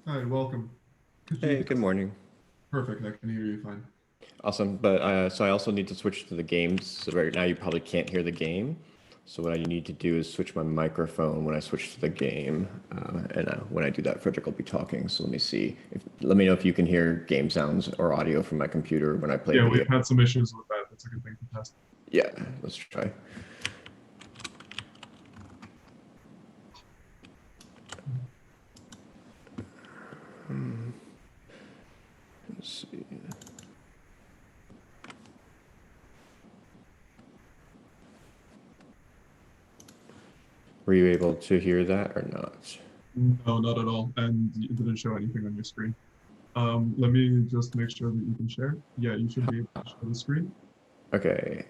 Hi, welcome. Could you Hey, good just... morning. Perfect, I can hear you fine. Awesome. But so I also need to switch to the games. So right now you probably can't hear the game. So what I need to do is switch my microphone when I switch to the game. And when I do that, Frederic will be talking. So let me see. Let me know if you can hear game sounds or audio from my computer when I play Yeah, video. we've had some issues with that. That's a good thing to test. Yeah, let's try. Let's see. Were you able to hear that or not? No, not at all. And it didn't show anything on your screen. Let me just make sure that you can share. Yeah, you should be able to share the screen. Okay.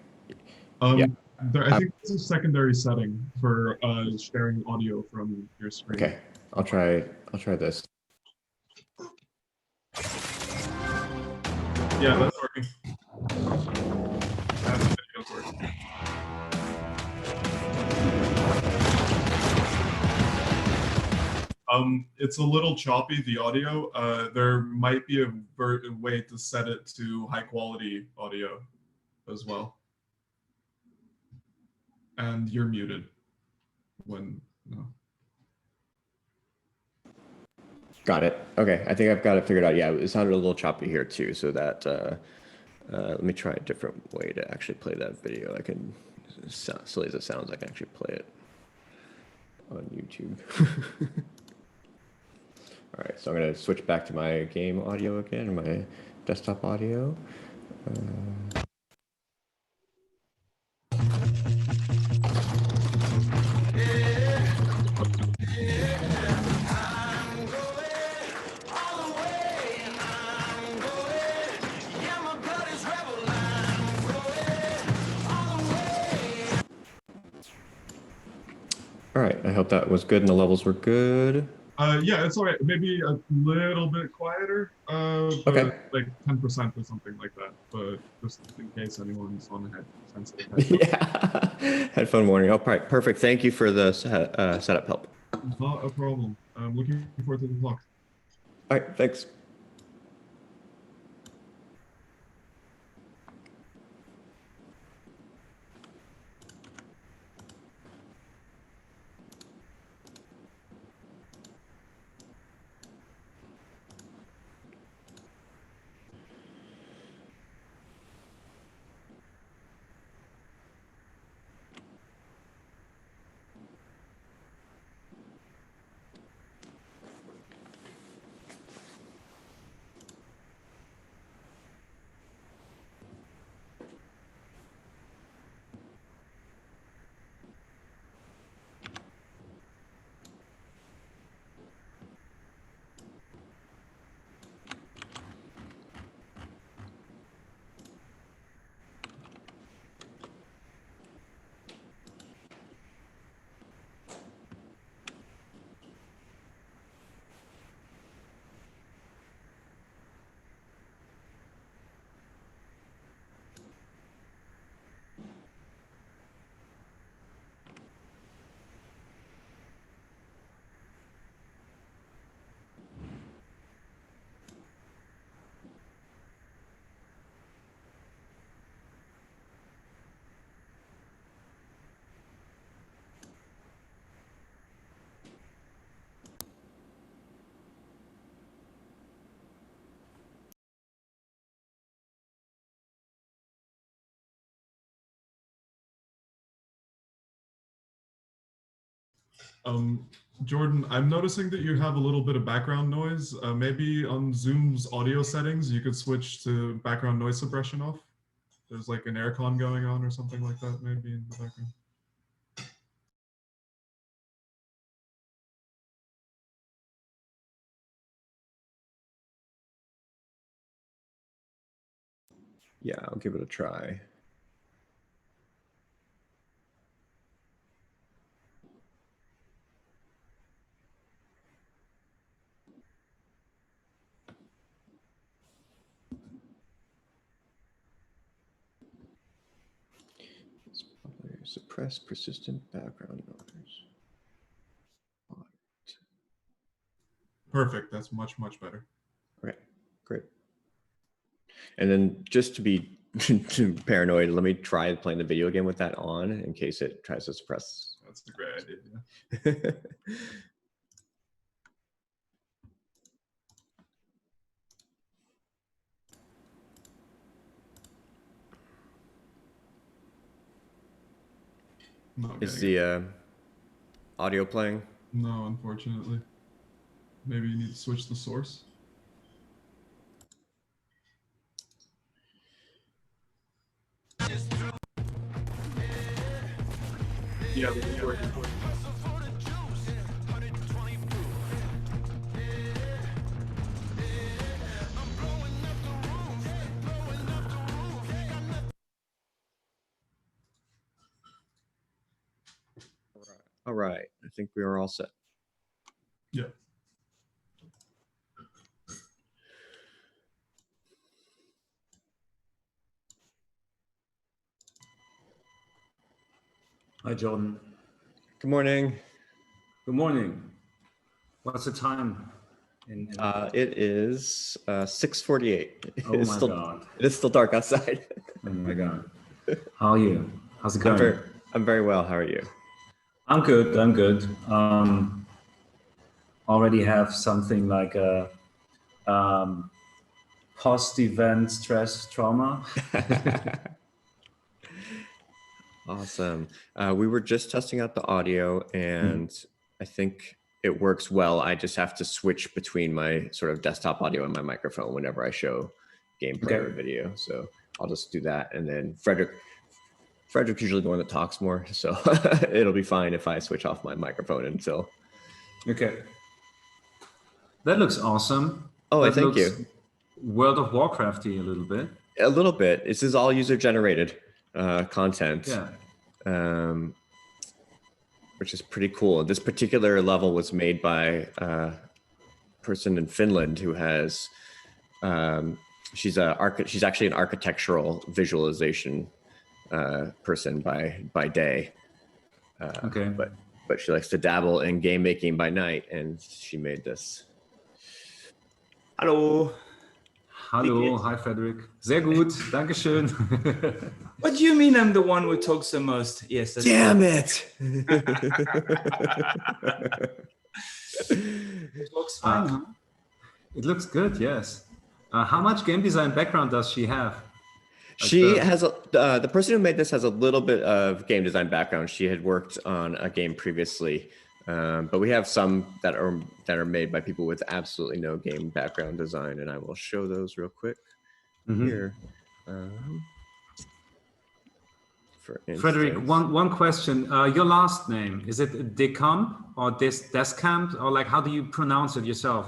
Yeah. I think there's a secondary setting for sharing audio from your screen. Okay. I'll try. I'll try this. Yeah, that's working. And the video's working. It's a little choppy, the audio. There might be a way to set it to high quality audio as well. And you're muted when no. Got it. Okay, I think I've got it figured out. Yeah, it sounded a little choppy here too, so that let me try a different way to actually play that video. I can, silly as it sounds, I can actually play it on YouTube. All right, so I'm gonna switch back to my game audio again, my desktop audio. All right, I hope that was good and the levels were good. Yeah, it's all right. Maybe a little bit quieter, but Okay. like 10% or something like that. But just in case anyone's on head sensitive headphones. Yeah, headphone warning. Oh, right, perfect. Thank you for the setup help. Not a problem. I'm looking forward to the talk. All right, thanks. Um, Jordan, I'm noticing that you have a little bit of background noise. Maybe on Zoom's audio settings, you could switch to background noise suppression off. There's like an aircon going on or something like that, maybe in the background. Yeah, I'll give it a try. Suppress persistent background noise. Perfect. That's much, much better. Okay, great. And then just to be too paranoid, let me try playing the video again with that on in case it tries to suppress. That's a great idea. Yeah. Not Is getting it. the audio playing? No, unfortunately. Maybe you need to switch the source. Yeah, it's working. All right, I think we are all set. Yeah. Hi, Jordan. Good morning. Good morning. What's the time? It is 6:48. Oh my God. It is still dark outside. Oh my God. How are you? How's it going? I'm very well. How are you? I'm good. I'm good. Already have something like a post-event stress trauma. Awesome. We were just testing out the audio, and I think it works well. I just have to switch between my sort of desktop audio and my microphone whenever I show gameplay or video. So I'll just do that. And then Frederick's usually the one that talks more, so it'll be fine if I switch off my microphone until. Okay. That looks awesome. Oh, thank you. World of Warcrafty a little bit. A little bit. This is all user-generated content. Yeah. Which is pretty cool. This particular level was made by a person in Finland who has, she's actually an architectural visualization person by day. Okay. But she likes to dabble in game making by night, and she made this. Hallo. Hallo, hi Frederic. Sehr gut, Dankeschön. What do you mean I'm the one who talks the most? Yes. That's Damn true. it! It looks fine, huh? It looks good, yes. How much game design background does she have? She has the person who made this has a little bit of game design background. She had worked on a game previously, but we have some that are made by people with absolutely no game background design, and I will show those real quick here. For instance, Frederic, one question. Your last name, is it Decamp or Descamp, or like how do you pronounce it yourself?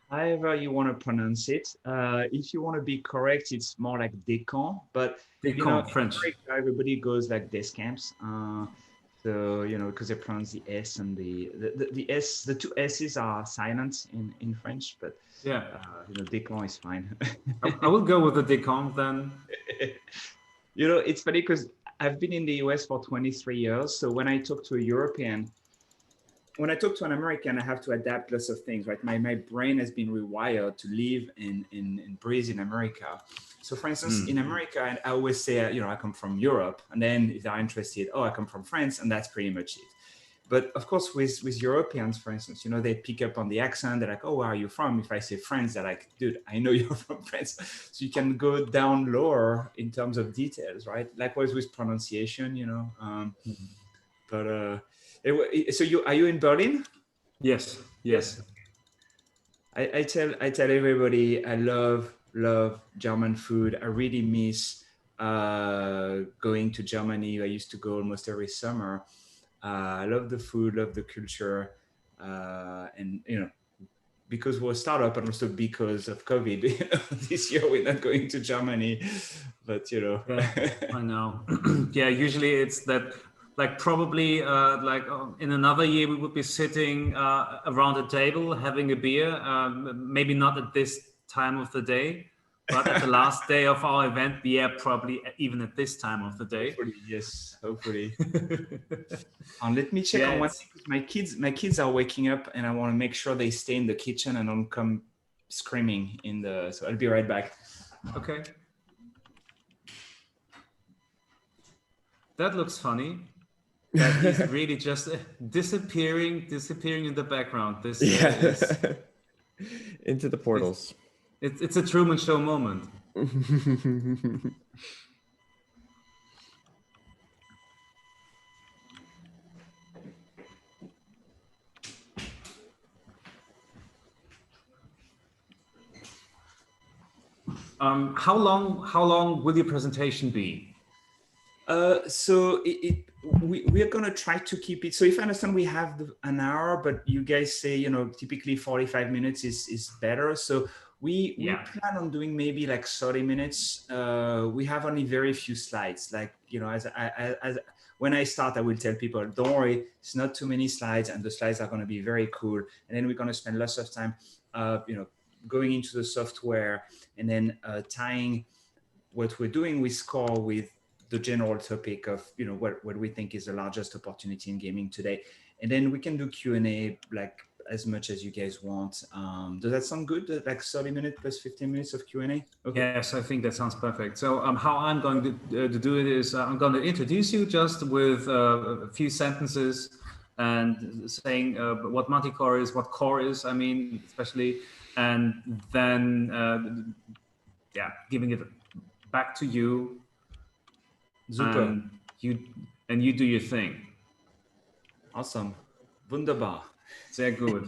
However you want to pronounce it. If you want to be correct, it's more like Descamps, but Decamp, French. in America, everybody goes like Descamps. So, because they pronounce the S and the S, the two S's are silent in French, but yeah, Descamps is fine. I will go with the Decamp then. It's funny because I've been in the US for 23 years. So when I talk to when I talk to an American, I have to adapt lots of things, right? My brain has been rewired to live and breathe in America. So for instance, in America, I always say, I come from Europe. And then if they're interested, I come from France. And that's pretty much it. But of course, with Europeans, for instance, they pick up on the accent. They're like, oh, where are you from? If I say France, they're like, dude, I know you're from France. So you can go down lower in terms of details, right? Likewise with pronunciation, So are you in Berlin? Yes. I tell everybody I love German food. I really miss going to Germany. I used to go almost every summer. I love the food, love the culture, and because we're a startup, and also because of COVID, this year we're not going to Germany. But yeah, I know. Yeah, usually it's that. Like probably in another year we would be sitting around a table having a beer. Maybe not at this time of the day, but at the last day of our event, yeah, probably even at this time of the day. Hopefully, yes, hopefully. Let me check Yeah, on one thing. My kids are waking up, and I want to make sure they stay in the kitchen and don't come screaming in the. So I'll be right back. Okay. That looks funny. That is really just disappearing in the background. This is into the portals. It's a Truman Show moment. How long will your presentation be? So we are going to try to keep it. So if I understand, we have an hour, but you guys say, typically 45 minutes is better. So we plan on doing maybe like 30 minutes. We have only very few slides. Like, as when I start, I will tell people, don't worry, it's not too many slides, and the slides are going to be very cool. And then we're going to spend lots of time, going into the software, and then tying what we're doing with Core with the general topic of what we think is the largest opportunity in gaming today, and then we can do Q&A like as much as you guys want. Does that sound good? Like 30 minutes plus 15 minutes of Q&A? Okay. Yes, I think that sounds perfect. So how I'm going to do it is I'm going to introduce you just with a few sentences and saying what Manticore is, what Core is, I mean, especially, and then giving it back to you. Super. And you do your thing. Awesome. Wunderbar. Sehr gut.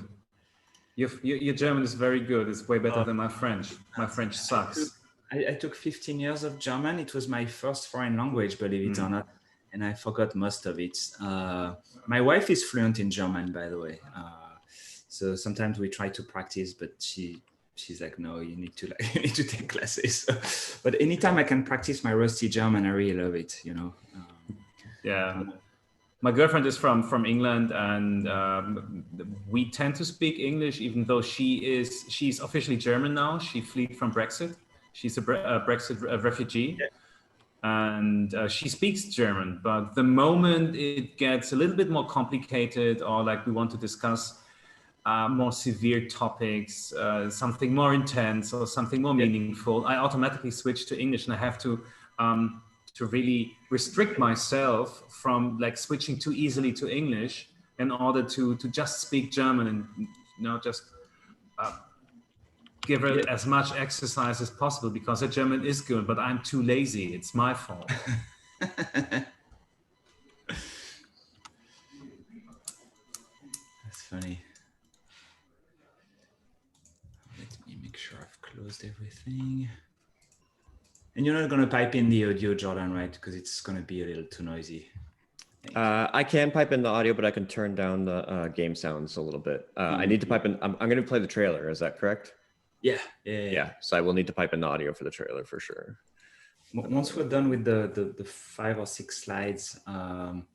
Your German is very good. It's way better than my French. My French sucks. I took 15 years of German. It was my first foreign language, believe it or not, and I forgot most of it. My wife is fluent in German, by the way. So sometimes we try to practice, but she's like, no, you need to take classes. But anytime I can practice my rusty German, I really love it, Yeah. My girlfriend is from England, and we tend to speak English, even though she's officially German now. She fled from Brexit. She's a Brexit refugee. Yeah. And she speaks German, but the moment it gets a little bit more complicated, or like we want to discuss more severe topics, something more intense or something more meaningful, I automatically switch to English, and I have to really restrict myself from like switching too easily to English in order to just speak German and just give it as much exercise as possible, because the German is good, but I'm too lazy. It's my fault. That's funny. Let me make sure I've closed everything. And you're not going to pipe in the audio, Jordan, right? Because it's going to be a little too noisy. I can pipe in the audio, but I can turn down the game sounds a little bit. I need to pipe in. I'm going to play the trailer. Is that correct? Yeah. So I will need to pipe in the audio for the trailer for sure. Once we're done with the 5 or 6 slides, and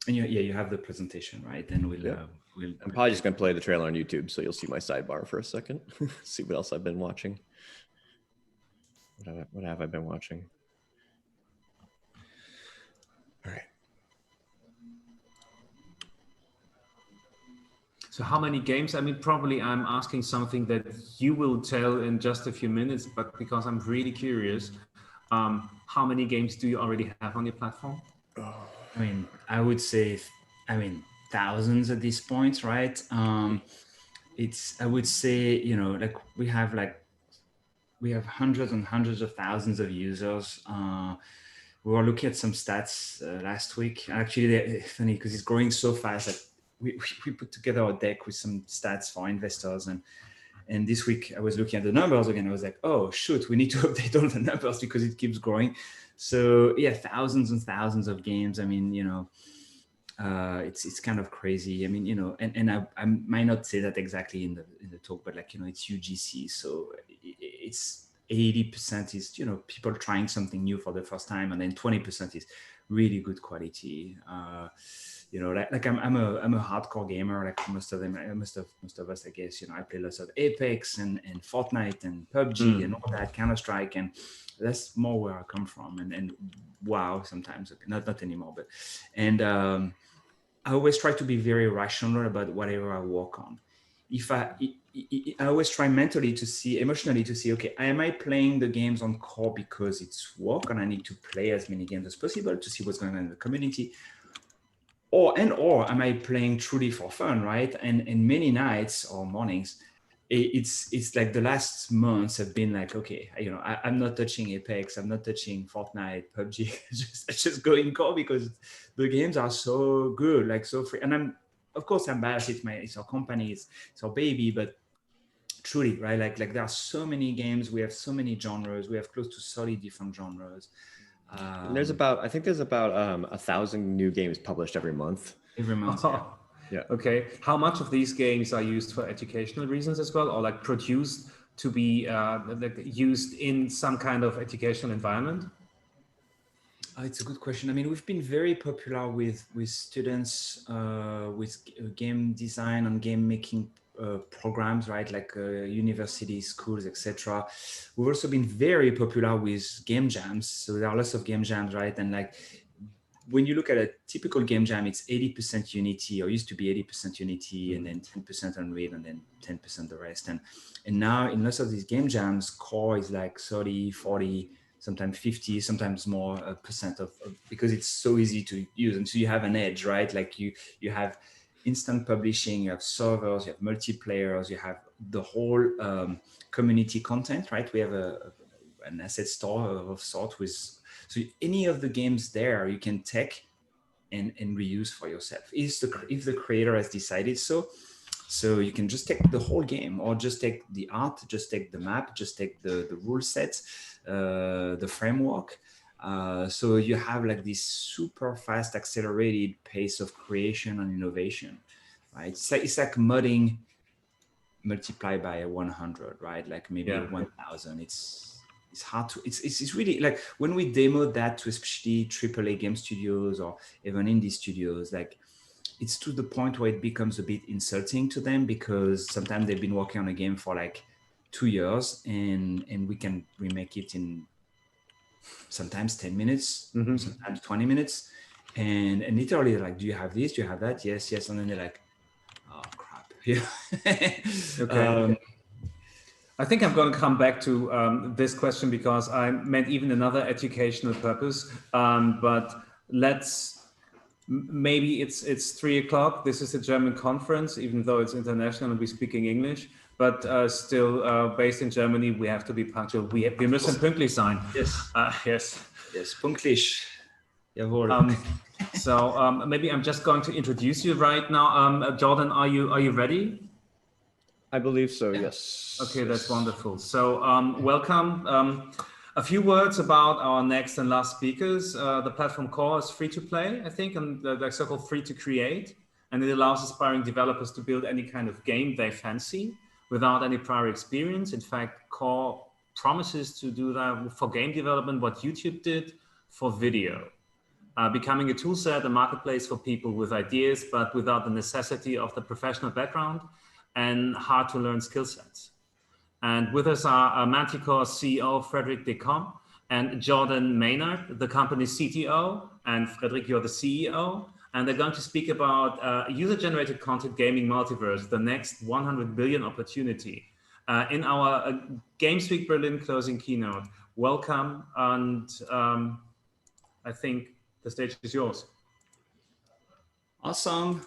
you have the presentation, right? Then I'm probably just going to play the trailer on YouTube, so you'll see my sidebar for a second. See what else I've been watching. What have I been watching? All right. So how many games? I mean, probably I'm asking something that you will tell in just a few minutes, but because I'm really curious, how many games do you already have on your platform? I mean, I would say, thousands at this point, right? I would say, like we have hundreds and hundreds of thousands of users. We were looking at some stats last week. Actually, they're funny because it's growing so fast that we put together a deck with some stats for investors. And this week I was looking at the numbers again. I was like, oh, shoot, we need to update all the numbers because it keeps growing. So yeah, thousands and thousands of games. I mean, it's kind of crazy. I mean, and I might not say that exactly in the talk, but like, it's UGC. So it's 80% is, you know, people trying something new for the first time, and then 20% is really good quality. You know, like I'm a hardcore gamer, like most of them, most of us, I guess. You know, I play lots of Apex and Fortnite and PUBG and all that, Counter-Strike, and that's more where I come from. And WoW sometimes, not anymore, but I always try to be very rational about whatever I work on. If I always try mentally to see, emotionally to see, okay, am I playing the games on core because it's work and I need to play as many games as possible to see what's going on in the community? Or am I playing truly for fun, right? And many nights or mornings, it's like the last months have been like, okay, you know, I'm not touching Apex, I'm not touching Fortnite, PUBG. I just go in core because the games are so good, like so free. And of course I'm biased. It's our company, it's our baby, but truly, right? Like there are so many games, we have so many genres, we have close to 30 different genres. And I think there's about 1,000 new games published every month. Every month. Oh, yeah. Okay. How much of these games are used for educational reasons as well, or like produced to be like used in some kind of educational environment? It's a good question. I mean, we've been very popular with students with game design and game making programs, right? Like universities, schools, etc. We've also been very popular with game jams. So there are lots of game jams, right? And like when you look at a typical game jam, it's 80% Unity, or used to be 80% Unity, and then 10% Unreal, and then 10% the rest. And now in lots of these game jams, core is like 30, 40, sometimes 50, sometimes more percent of, because it's so easy to use. And so you have an edge, right? Like you have instant publishing, you have servers, you have multiplayers, you have the whole community content, right? We have an asset store of sort with, so any of the games there you can take and reuse for yourself if the creator has decided so. So you can just take the whole game, or just take the art, just take the map, just take the rule set, the framework. So you have like this super fast, accelerated pace of creation and innovation, right? It's like modding multiplied by 100, right? Like maybe 1,000. It's hard to, it's really like when we demoed that to especially AAA game studios or even indie studios, like it's to the point where it becomes a bit insulting to them, because sometimes they've been working on a game for like 2 years and we can remake it in sometimes 10 minutes, sometimes 20 minutes. And literally they're like, do you have this? Do you have that? Yes. And then they're like, oh crap. Yeah. Okay. I think I'm going to come back to this question because I meant even another educational purpose. But maybe it's 3 o'clock. This is a German conference, even though it's international and we're speaking English. But still, based in Germany, we have to be punctual. Wir müssen pünktlich sein. Yes. Yes, pünktlich. Jawohl. So maybe I'm just going to introduce you right now. Jordan, are you ready? I believe so, yes. Okay, that's wonderful. So welcome. A few words about our next and last speakers. The platform Core is free to play, I think, and they're so-called free to create. And it allows aspiring developers to build any kind of game they fancy without any prior experience. In fact, Core promises to do that for game development, what YouTube did for video. Becoming a tool set, a marketplace for people with ideas, but without the necessity of the professional background and hard to learn skill sets. And with us are Manticore CEO Frederic and Jordan Maynard, the company's CTO, and Frederic, you're the CEO. And they're going to speak about user-generated content gaming multiverse, the next 100 billion opportunity in our Games Week Berlin closing keynote. Welcome, and I think the stage is yours. Awesome.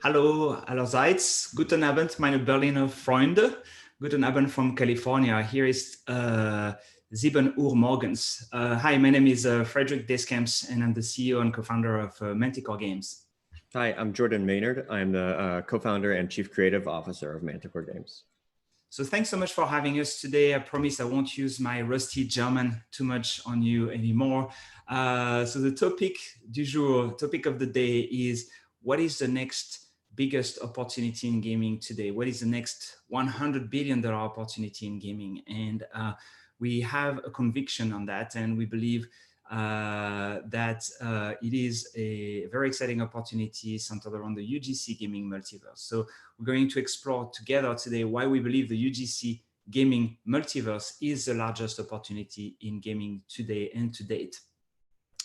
Hallo allerseits, guten Abend, meine Berliner Freunde. Guten Abend from California. Here is 7 Uhr morgens. Hi, my name is Frederic Descamps, and I'm the CEO and co-founder of Manticore Games. Hi, I'm Jordan Maynard. I'm the co-founder and chief creative officer of Manticore Games. So thanks so much for having us today. I promise I won't use my rusty German too much on you anymore. So the topic du jour, topic of the day is, what is the next biggest opportunity in gaming today? What is the next $100 billion opportunity in gaming? And we have a conviction on that, and we believe that it is a very exciting opportunity centered around the UGC Gaming Multiverse. So we're going to explore together today why we believe the UGC Gaming Multiverse is the largest opportunity in gaming today and to date,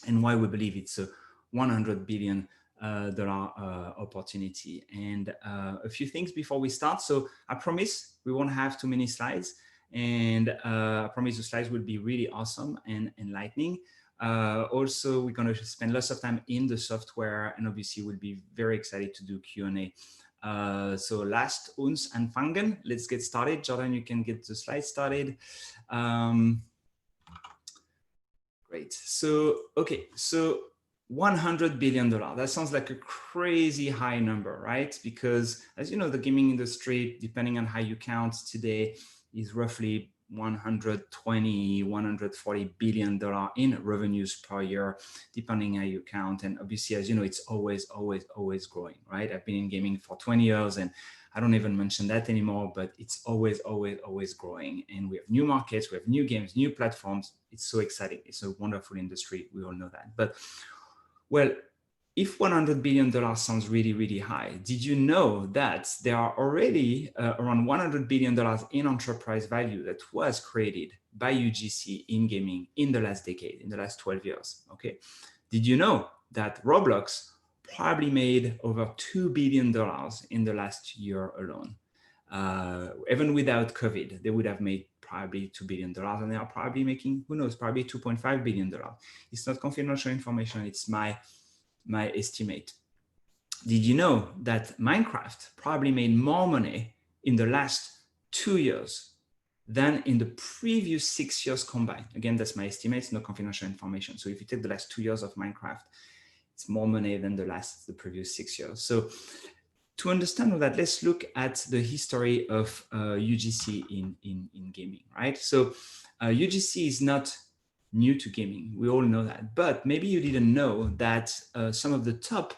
and why we believe it's a $100 billion opportunity. And a few things before we start. So I promise we won't have too many slides, and I promise the slides will be really awesome and enlightening. Also, we're going to spend lots of time in the software, and obviously we'll be very excited to do Q&A. So last uns anfangen, let's get started. Jordan, you can get the slides started. Great. So, okay. So $100 billion. That sounds like a crazy high number, right? Because as you know, the gaming industry, depending on how you count today, is roughly $140 billion in revenues per year, depending how you count. And obviously, as you know, it's always growing, right? I've been in gaming for 20 years, and I don't even mention that anymore, but it's always growing. And we have new markets, we have new games, new platforms. It's so exciting. It's a wonderful industry. We all know that. But well, if $100 billion sounds really high, did you know that there are already around $100 billion in enterprise value that was created by UGC in gaming in the last decade, in the last 12 years, okay? Did you know that Roblox probably made over $2 billion in the last year alone? Even without COVID, they would have made probably $2 billion, and they are probably making, who knows, probably $2.5 billion. It's not confidential information, it's my estimate. Did you know that Minecraft probably made more money in the last 2 years than in the previous 6 years combined? Again, that's my estimate, no confidential information. So if you take the last 2 years of Minecraft, it's more money than the previous 6 years. So to understand all that, let's look at the history of UGC in gaming, right? So UGC is not new to gaming. We all know that, but maybe you didn't know that some of the top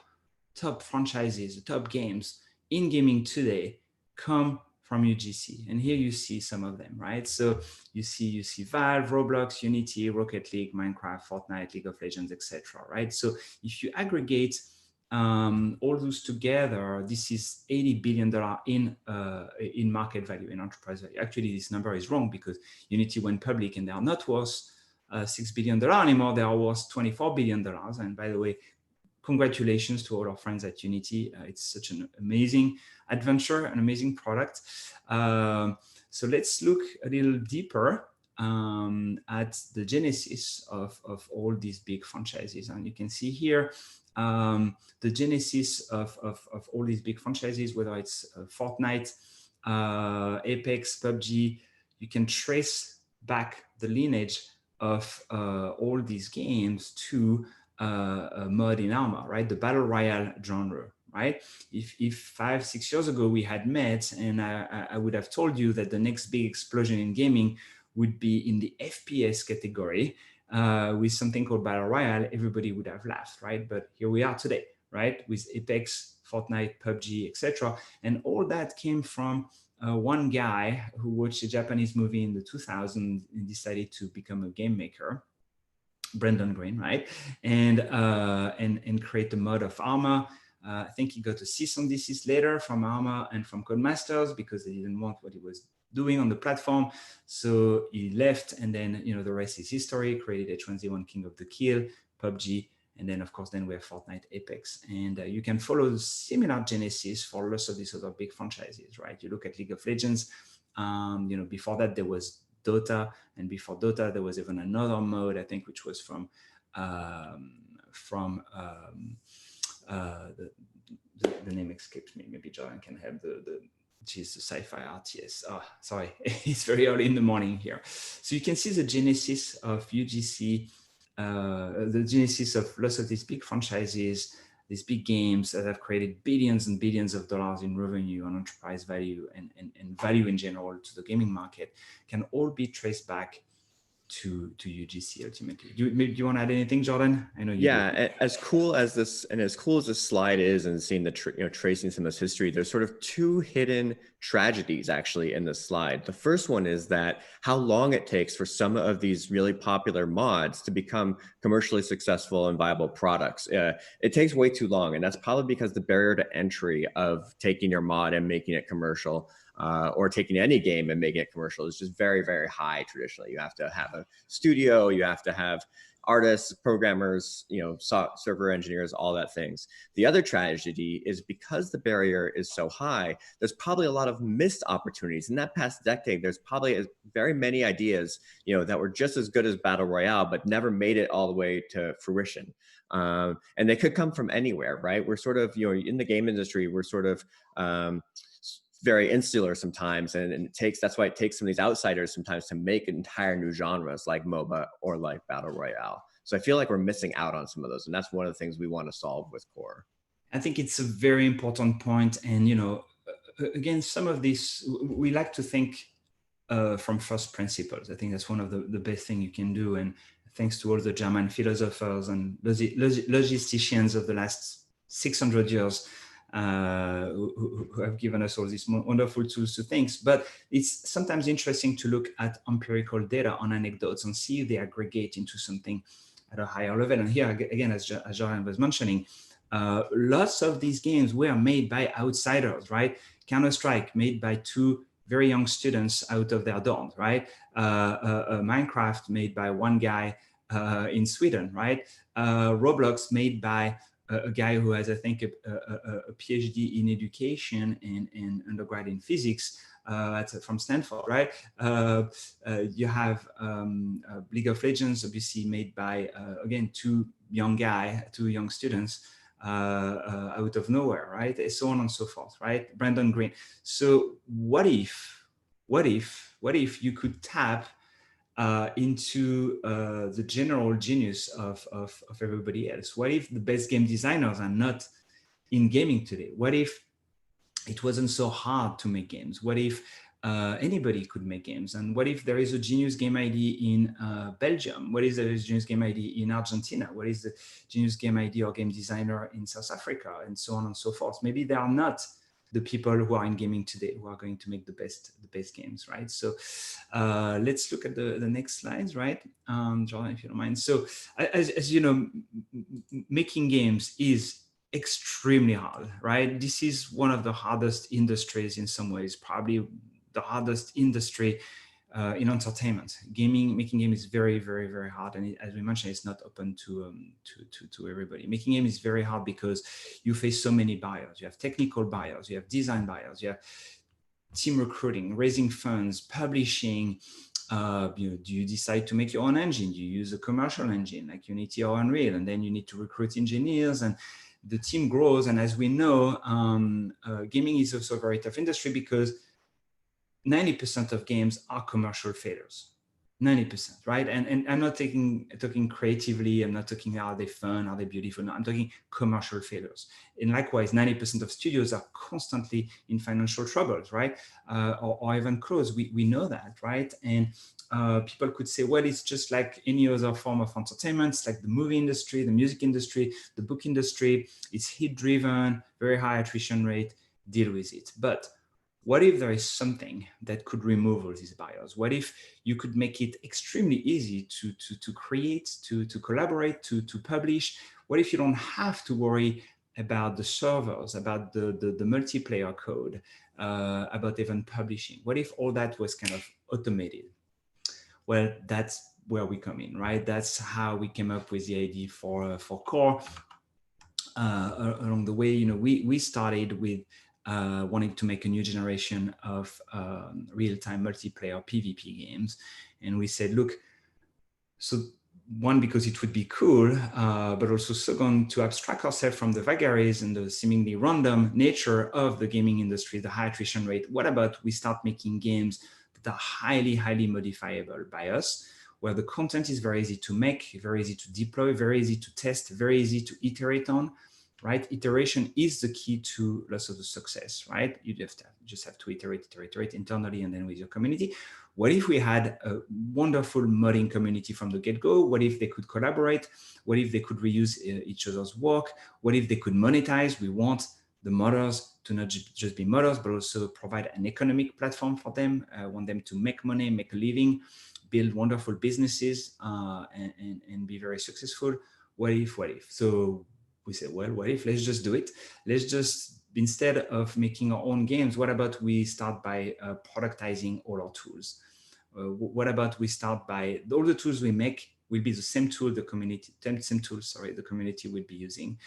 franchises, the top games in gaming today come from UGC. And here you see some of them, right? So you see Valve, Roblox, Unity, Rocket League, Minecraft, Fortnite, League of Legends, etc. Right? So if you aggregate all those together, this is $80 billion in market value, in enterprise value. Actually, this number is wrong because Unity went public and they are not worth $6 billion anymore. They are worth $24 billion. And by the way, congratulations to all our friends at Unity. It's such an amazing adventure, an amazing product. So let's look a little deeper at the genesis of all these big franchises. And you can see here the genesis of all these big franchises, whether it's Fortnite, Apex, PUBG. You can trace back the lineage of all these games to Mud in Armor, right? The battle royale genre, right? If 5-6 years ago we had met and I would have told you that the next big explosion in gaming would be in the FPS category with something called battle royale, everybody would have laughed, right? But here we are today, right? With Apex, Fortnite, PUBG, etc. And all that came from one guy who watched a Japanese movie in the 2000s and decided to become a game maker, Brendan Green, right? And create the mod of Armor. I think he got a cease and desist later from Armor and from Codemasters because they didn't want what he was doing on the platform. So he left, and then, you know, the rest is history. Created H1Z1 King of the Kill, PUBG, and then of course then we have Fortnite, Apex. And you can follow the similar genesis for lots of these other big franchises, right? You look at League of Legends, you know, before that there was Dota, and before Dota there was even another mode, I think, which was from the name escapes me. Maybe Jordan can have the sci-fi RTS. Oh, sorry, it's very early in the morning here. So you can see the genesis of UGC, the genesis of lots of these big franchises, these big games that have created billions and billions of dollars in revenue and enterprise value and value in general to the gaming market, can all be traced back to UGC ultimately. Do you want to add anything, Jordan? I know you do. Yeah, as cool as this slide is, and seeing the tracing some of this history, there's sort of two hidden tragedies actually in this slide. The first one is that how long it takes for some of these really popular mods to become commercially successful and viable products. It takes way too long, and that's probably because the barrier to entry of taking your mod and making it commercial, or taking any game and making it commercial, is just very, very high traditionally. You have to have a studio, you have to have artists, programmers, server engineers, all that things. The other tragedy is because the barrier is so high, there's probably a lot of missed opportunities. In that past decade, there's probably very many ideas, that were just as good as Battle Royale, but never made it all the way to fruition. And they could come from anywhere, right? We're sort of, in the game industry, we're sort of, very insular sometimes, and that's why it takes some of these outsiders sometimes to make entire new genres like MOBA or like Battle Royale. So I feel like we're missing out on some of those, and that's one of the things we want to solve with Core. I think it's a very important point, and again, some of this we like to think from first principles. I think that's one of the best thing you can do, and thanks to all the German philosophers and logisticians of the last 600 years. Who have given us all these wonderful tools to think. But it's sometimes interesting to look at empirical data on anecdotes and see if they aggregate into something at a higher level. And here, again, as Jordan was mentioning, lots of these games were made by outsiders, right? Counter-Strike made by two very young students out of their dorms, right? Minecraft made by one guy in Sweden, right? Roblox made by a guy who has, I think, a PhD in education and undergrad in physics from Stanford, right? You have League of Legends, obviously made by, again, two young students out of nowhere, right? And so on and so forth, right? Brandon Green. So what if you could tap into the general genius of everybody else? What if the best game designers are not in gaming today? What if it wasn't so hard to make games? What if anybody could make games? And what if there is a genius game ID in Belgium? What is the genius game ID in Argentina? What is the genius game ID or game designer in South Africa? And so on and so forth. Maybe they are not the people who are in gaming today who are going to make the best games, right? So let's look at the next slides, right? Jordan, if you don't mind. So as you know, making games is extremely hard, right? This is one of the hardest industries in some ways, probably the hardest industry in entertainment. Making games is very, very, very hard, and as we mentioned, it's not open to everybody. Making games is very hard because you face so many barriers. You have technical barriers, you have design barriers, you have team recruiting, raising funds, publishing. Do you decide to make your own engine? Do you use a commercial engine like Unity or Unreal? And then you need to recruit engineers, and the team grows. And as we know, gaming is also a very tough industry because 90% of games are commercial failures. 90%, right? And I'm not talking creatively. I'm not talking, are they fun? Are they beautiful? No, I'm talking commercial failures. And likewise, 90% of studios are constantly in financial troubles, right? Or even close. We know that, right? And people could say, well, it's just like any other form of entertainment. It's like the movie industry, the music industry, the book industry. It's hit-driven, very high attrition rate. Deal with it. But what if there is something that could remove all these barriers? What if you could make it extremely easy to create, to collaborate, to publish? What if you don't have to worry about the servers, about the multiplayer code, about even publishing? What if all that was kind of automated? Well, that's where we come in, right? That's how we came up with the idea for Core. Along the way, we started with wanting to make a new generation of real-time multiplayer PvP games. And we said, look, so one, because it would be cool, but also second, to abstract ourselves from the vagaries and the seemingly random nature of the gaming industry, the high attrition rate. What about we start making games that are highly, highly modifiable by us, where the content is very easy to make, very easy to deploy, very easy to test, very easy to iterate on, right? Iteration is the key to lots of the success, right? You just have to iterate internally and then with your community. What if we had a wonderful modding community from the get-go? What if they could collaborate? What if they could reuse each other's work? What if they could monetize? We want the modders to not just be modders, but also provide an economic platform for them. Want them to make money, make a living, build wonderful businesses, and be very successful. What if? So we say, well, what if? Let's just do it. Let's just, instead of making our own games, what about we start by productizing all our tools? What about we start by all the tools we make will be the same tool the community will be using.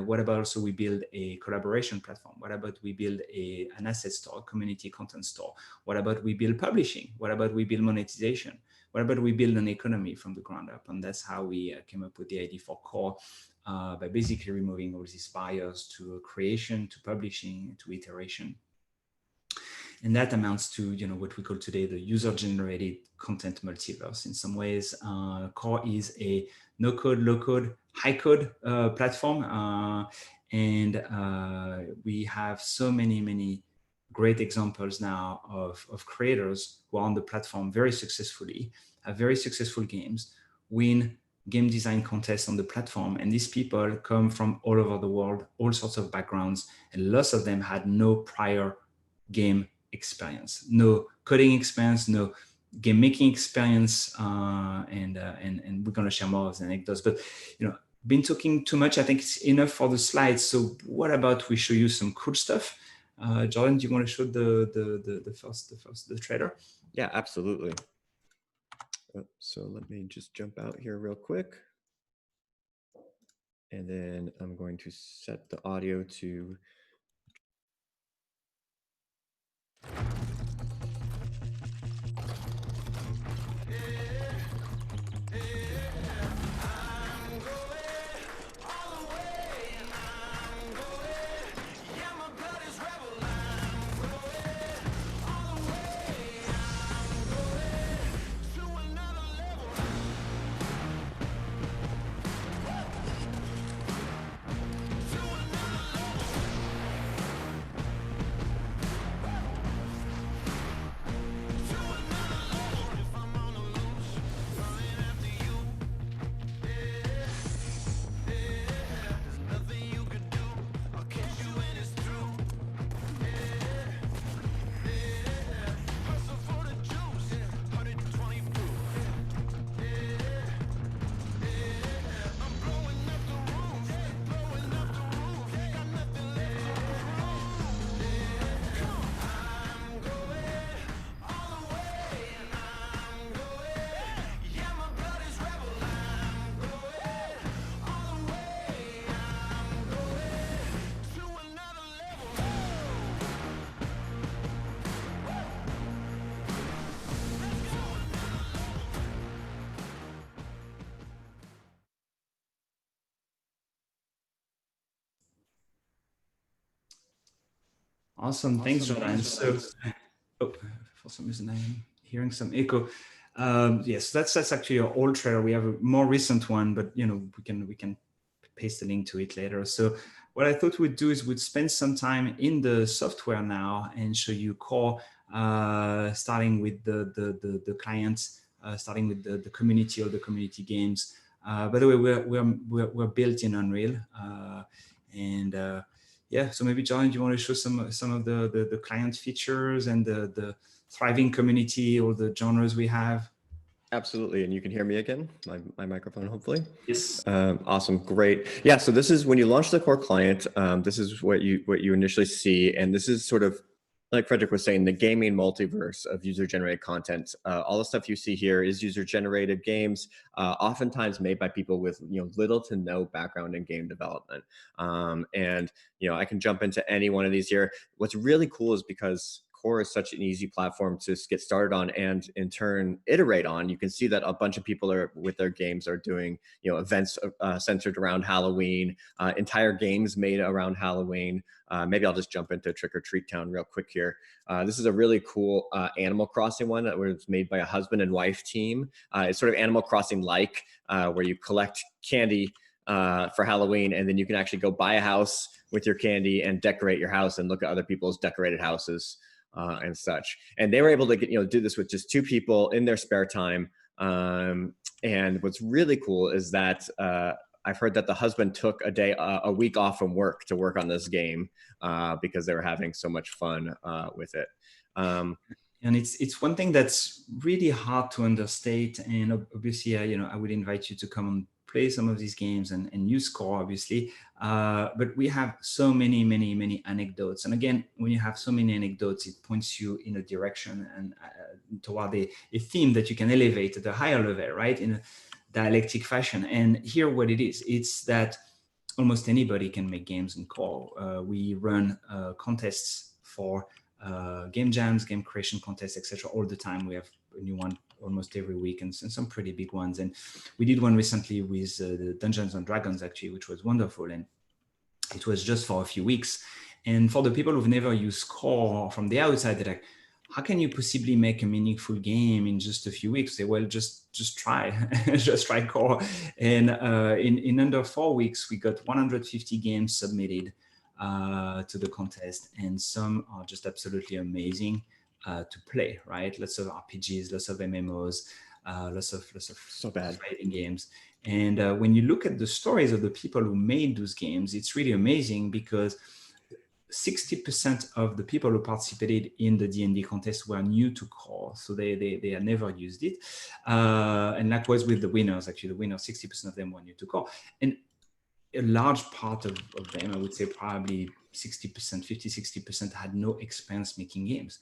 What about also we build a collaboration platform? What about we build an asset store, a community content store? What about we build publishing? What about we build monetization? What about we build an economy from the ground up? And that's how we came up with the idea for Core, by basically removing all these barriers to creation, to publishing, to iteration. And that amounts to, what we call today the user-generated content multiverse. In some ways, Core is a no-code, low-code, high-code platform. And we have so many great examples now of creators who are on the platform very successfully, have very successful games, win game design contests on the platform. And these people come from all over the world, all sorts of backgrounds, and lots of them had no prior game experience, no coding experience, no game making experience, and we're going to share more of the anecdotes. But been talking too much. I think it's enough for the slides. So what about we show you some cool stuff? Jordan, do you want to show the trailer? Yeah, absolutely. So let me just jump out here real quick. And then I'm going to set the audio to Awesome. Thanks, Jordan. So, for some reason I'm hearing some echo. Yes, that's actually our old trailer. We have a more recent one, but we can paste the link to it later. So what I thought we'd do is we'd spend some time in the software now and show you Core, starting with the clients, starting with the community or the community games. By the way, we're built in Unreal, yeah, so maybe John, do you want to show some of the client features and the thriving community or the genres we have? Absolutely, and you can hear me again, my microphone, hopefully. Yes. Awesome, great. Yeah, so this is when you launch the Core client. This is what you initially see, and this is sort of like Frederic was saying, the gaming multiverse of user-generated content. All the stuff you see here is user-generated games, oftentimes made by people with little to no background in game development. And I can jump into any one of these here. What's really cool is because Core is such an easy platform to get started on and in turn iterate on. You can see that a bunch of people with their games are doing events centered around Halloween, entire games made around Halloween. Maybe I'll just jump into Trick or Treat Town real quick here. This is a really cool Animal Crossing one that was made by a husband and wife team. It's sort of Animal Crossing like, where you collect candy for Halloween, and then you can actually go buy a house with your candy and decorate your house and look at other people's decorated houses and such. And they were able to do this with just 2 people in their spare time. And what's really cool is that I've heard that the husband took a week off from work to work on this game because they were having so much fun with it. And it's one thing that's really hard to understate. And obviously, I would invite you to come and play some of these games and use core, obviously. But we have so many anecdotes. And again, when you have so many anecdotes, it points you in a direction and toward a theme that you can elevate at a higher level, right? In a dialectic fashion. And here what it is, it's that almost anybody can make games in core. We run contests for game jams, game creation contests, etc. all the time. We have a new one almost every week, and some pretty big ones. And we did one recently with the Dungeons and Dragons, actually, which was wonderful. And it was just for a few weeks. And for the people who've never used core from the outside, they're like, how can you possibly make a meaningful game in just a few weeks? Say, well, just try, just try core. And in under 4 weeks, we got 150 games submitted to the contest, and some are just absolutely amazing to play, right? Lots of RPGs, lots of MMOs, lots of so bad fighting games. And when you look at the stories of the people who made those games, it's really amazing because 60% of the people who participated in the D&D contest were new to core, so they had never used it. And likewise with the winners, actually, the winners, 60% of them were new to core. And a large part of them, I would say probably 60%, 50-60% had no experience making games.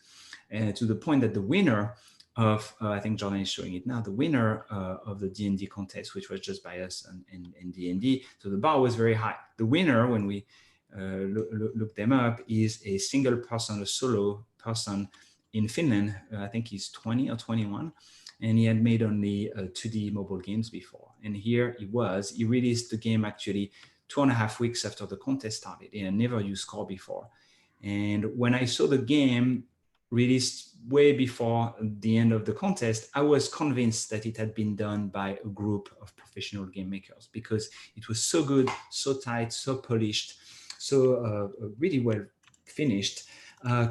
And to the point that the winner of, I think Jordan is showing it now, the winner of the D&D contest, which was just by us and D&D, so the bar was very high. The winner, when we look them up, is a single person, a solo person in Finland. I think he's 20 or 21, and he had made only 2D mobile games before. And here he released the game actually 2.5 weeks after the contest started, and I never used core before. And when I saw the game released way before the end of the contest, I was convinced that it had been done by a group of professional game makers because it was so good, so tight, so polished, so really well finished,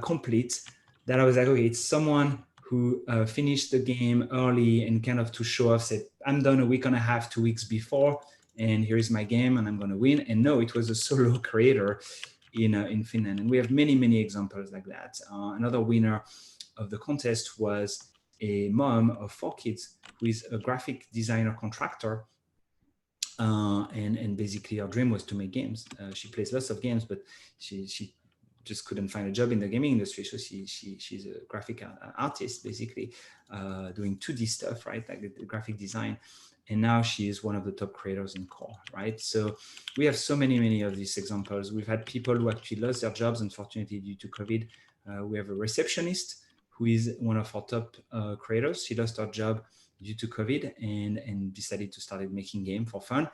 complete, that I was like, okay, it's someone who finished the game early and kind of to show off, said, I'm done a week and a half, 2 weeks before, and here's my game and I'm going to win. And no, it was a solo creator in Finland. And we have many examples like that. Another winner of the contest was a mom of 4 kids who is a graphic designer contractor. And basically her dream was to make games. She plays lots of games, but she just couldn't find a job in the gaming industry. So she's a graphic artist, basically, doing 2D stuff, right? Like the graphic design. And now she is one of the top creators in core, right? So we have so many of these examples. We've had people who actually lost their jobs, unfortunately, due to COVID. We have a receptionist who is one of our top creators. She lost her job due to COVID and decided to start making game for fun.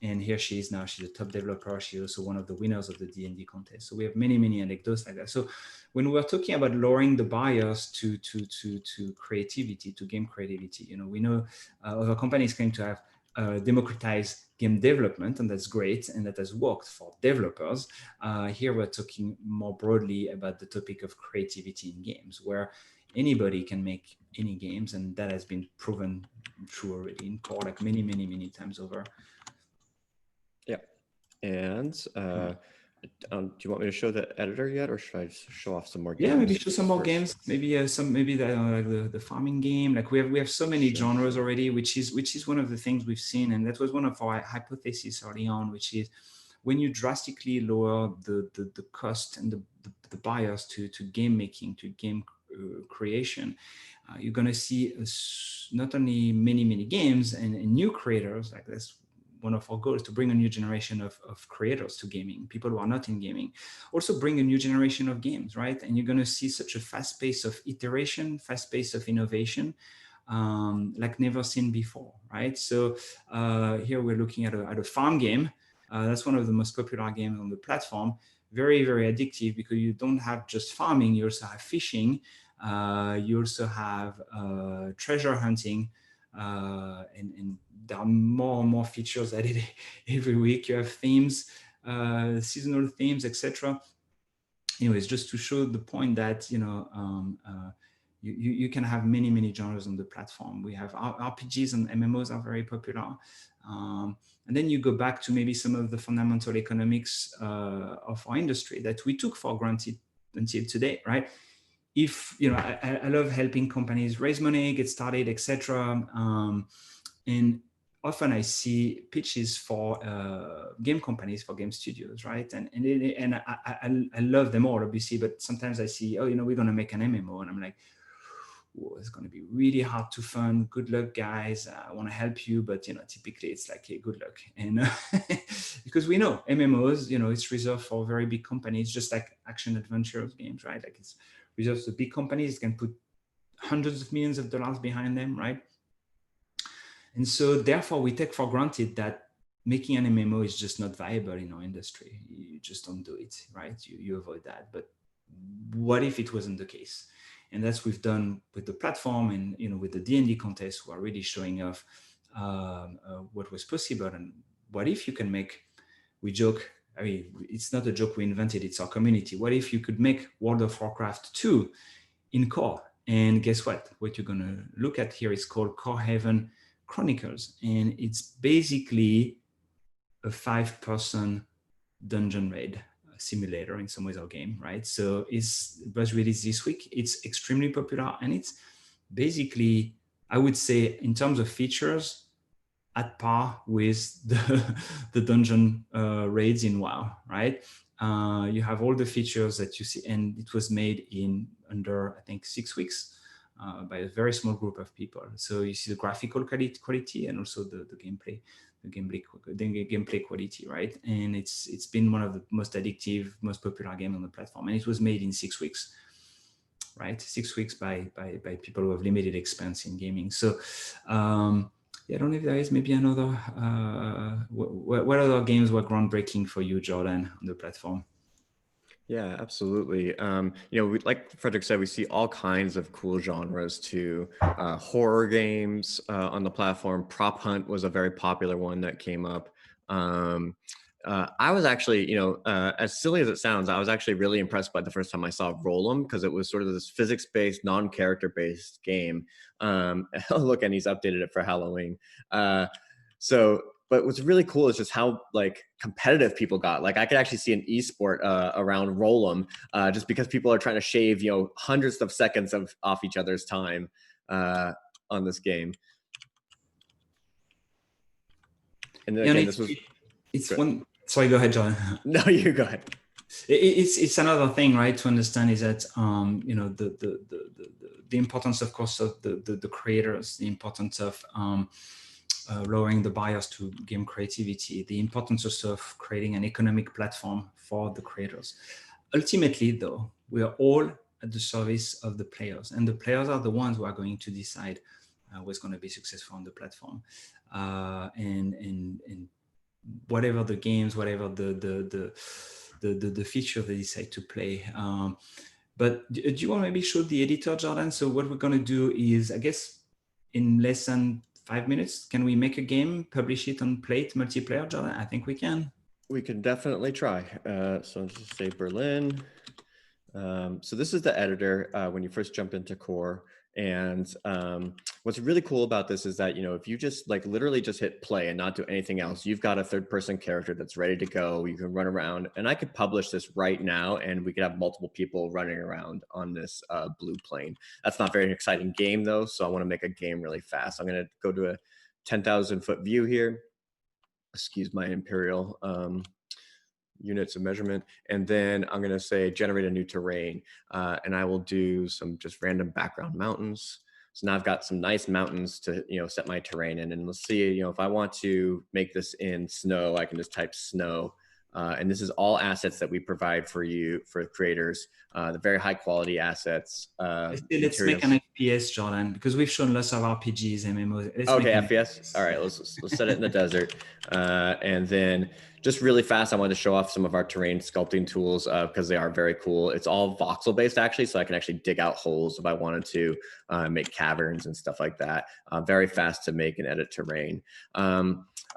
And here she is now. She's a top developer. She's also one of the winners of the D&D contest. So we have many anecdotes like that. So when we're talking about lowering the barriers to creativity, to game creativity, we know other companies claim to have democratized game development, and that's great, and that has worked for developers. Here we're talking more broadly about the topic of creativity in games, where anybody can make any games, and that has been proven true already in core, like many times over. Yeah. And do you want me to show the editor yet, or should I show off some more games? Yeah, maybe show some more games. Maybe like the farming game. Like we have so many genres already, which is one of the things we've seen, and that was one of our hypotheses early on, which is when you drastically lower the cost and the barriers to game making, to game creation, you're going to see not only many games and new creators. Like that's one of our goals, to bring a new generation of creators to gaming, people who are not in gaming. Also bring a new generation of games, right? And you're going to see such a fast pace of iteration, fast pace of innovation, like never seen before, right? So here we're looking at a farm game. That's one of the most popular games on the platform. Very addictive, because you don't have just farming, you also have fishing, you also have treasure hunting, and there are more and more features added every week. You have themes, seasonal themes, etc. Anyways, just to show the point that you can have many genres on the platform. We have RPGs and MMOs are very popular. And then you go back to maybe some of the fundamental economics of our industry that we took for granted until today, right? If, I love helping companies raise money, get started, etc. And often I see pitches for game companies, for game studios, right? And I love them all, obviously, but sometimes I see, we're going to make an MMO. And I'm like, whoa, it's going to be really hard to fund. Good luck, guys. I want to help you, but typically it's like, hey, good luck. And because we know MMOs, it's reserved for very big companies, just like action adventure games, right? Like it's reserved to big companies, can put hundreds of millions of dollars behind them, right? And so therefore we take for granted that making an MMO is just not viable in our industry. You just don't do it, right? You avoid that. But what if it wasn't the case? And that's what we've done with the platform and with the D&D contest, who are really showing off what was possible. And what if you can make, we joke, I mean, it's not a joke we invented, it's our community. What if you could make World of Warcraft 2 in core? And guess what? What you're going to look at here is called Core Haven Chronicles. And it's basically a 5-person dungeon raid simulator, in some ways, our game, right? So it was released this week. It's extremely popular, and it's basically, I would say, in terms of features, at par with the dungeon raids in WoW, right? You have all the features that you see, and it was made in under, I think, 6 weeks by a very small group of people. So you see the graphical quality and also the gameplay. The gameplay quality, right? And it's been one of the most addictive, most popular game on the platform, and it was made in 6 weeks, right? 6 weeks by people who have limited experience in gaming. So I don't know if there is maybe another. What other games were groundbreaking for you, Jordan, on the platform? Yeah, absolutely. Like Frederic said, we see all kinds of cool genres too. Horror games on the platform. Prop Hunt was a very popular one that came up. I was actually, as silly as it sounds, I was actually really impressed by the first time I saw Roll 'em, because it was sort of this physics-based, non-character-based game. Look, and he's updated it for Halloween. But what's really cool is just how competitive people got. Like I could actually see an esport around Roll 'em, just because people are trying to shave hundreds of seconds off each other's time on this game. And then again, this was one. Sorry, go ahead, John. No, you go ahead. It's another thing, right, to understand is that the importance, of course, of the creators, the importance of lowering the barriers to game creativity, the importance also of creating an economic platform for the creators. Ultimately, though, we are all at the service of the players, and the players are the ones who are going to decide what's going to be successful on the platform. And whatever the games, whatever the feature they decide to play. But do you want to maybe show the editor, Jordan? So what we're going to do is, I guess, in less than 5 minutes, can we make a game, publish it on Plate multiplayer, Jordan? I think we can. We can definitely try. So let's just say Berlin. So this is the editor when you first jump into Core. And what's really cool about this is that, if you just literally just hit play and not do anything else, you've got a 3rd-person character that's ready to go. You can run around, and I could publish this right now, and we could have multiple people running around on this blue plane. That's not very exciting game though, so I want to make a game really fast. I'm going to go to a 10,000-foot view here. Excuse my imperial units of measurement, and then I'm going to say generate a new terrain, and I will do some just random background mountains. So now I've got some nice mountains to set my terrain in, and let's see, if I want to make this in snow, I can just type snow, and this is all assets that we provide for you, for creators, the very high quality assets. Let's make an FPS, Jordan, because we've shown lots of RPGs, MMOs. Okay, FPS. All right, let's set it in the desert, and then just really fast, I wanted to show off some of our terrain sculpting tools because they are very cool. It's all voxel based actually, so I can actually dig out holes if I wanted to, make caverns and stuff like that. Very fast to make and edit terrain.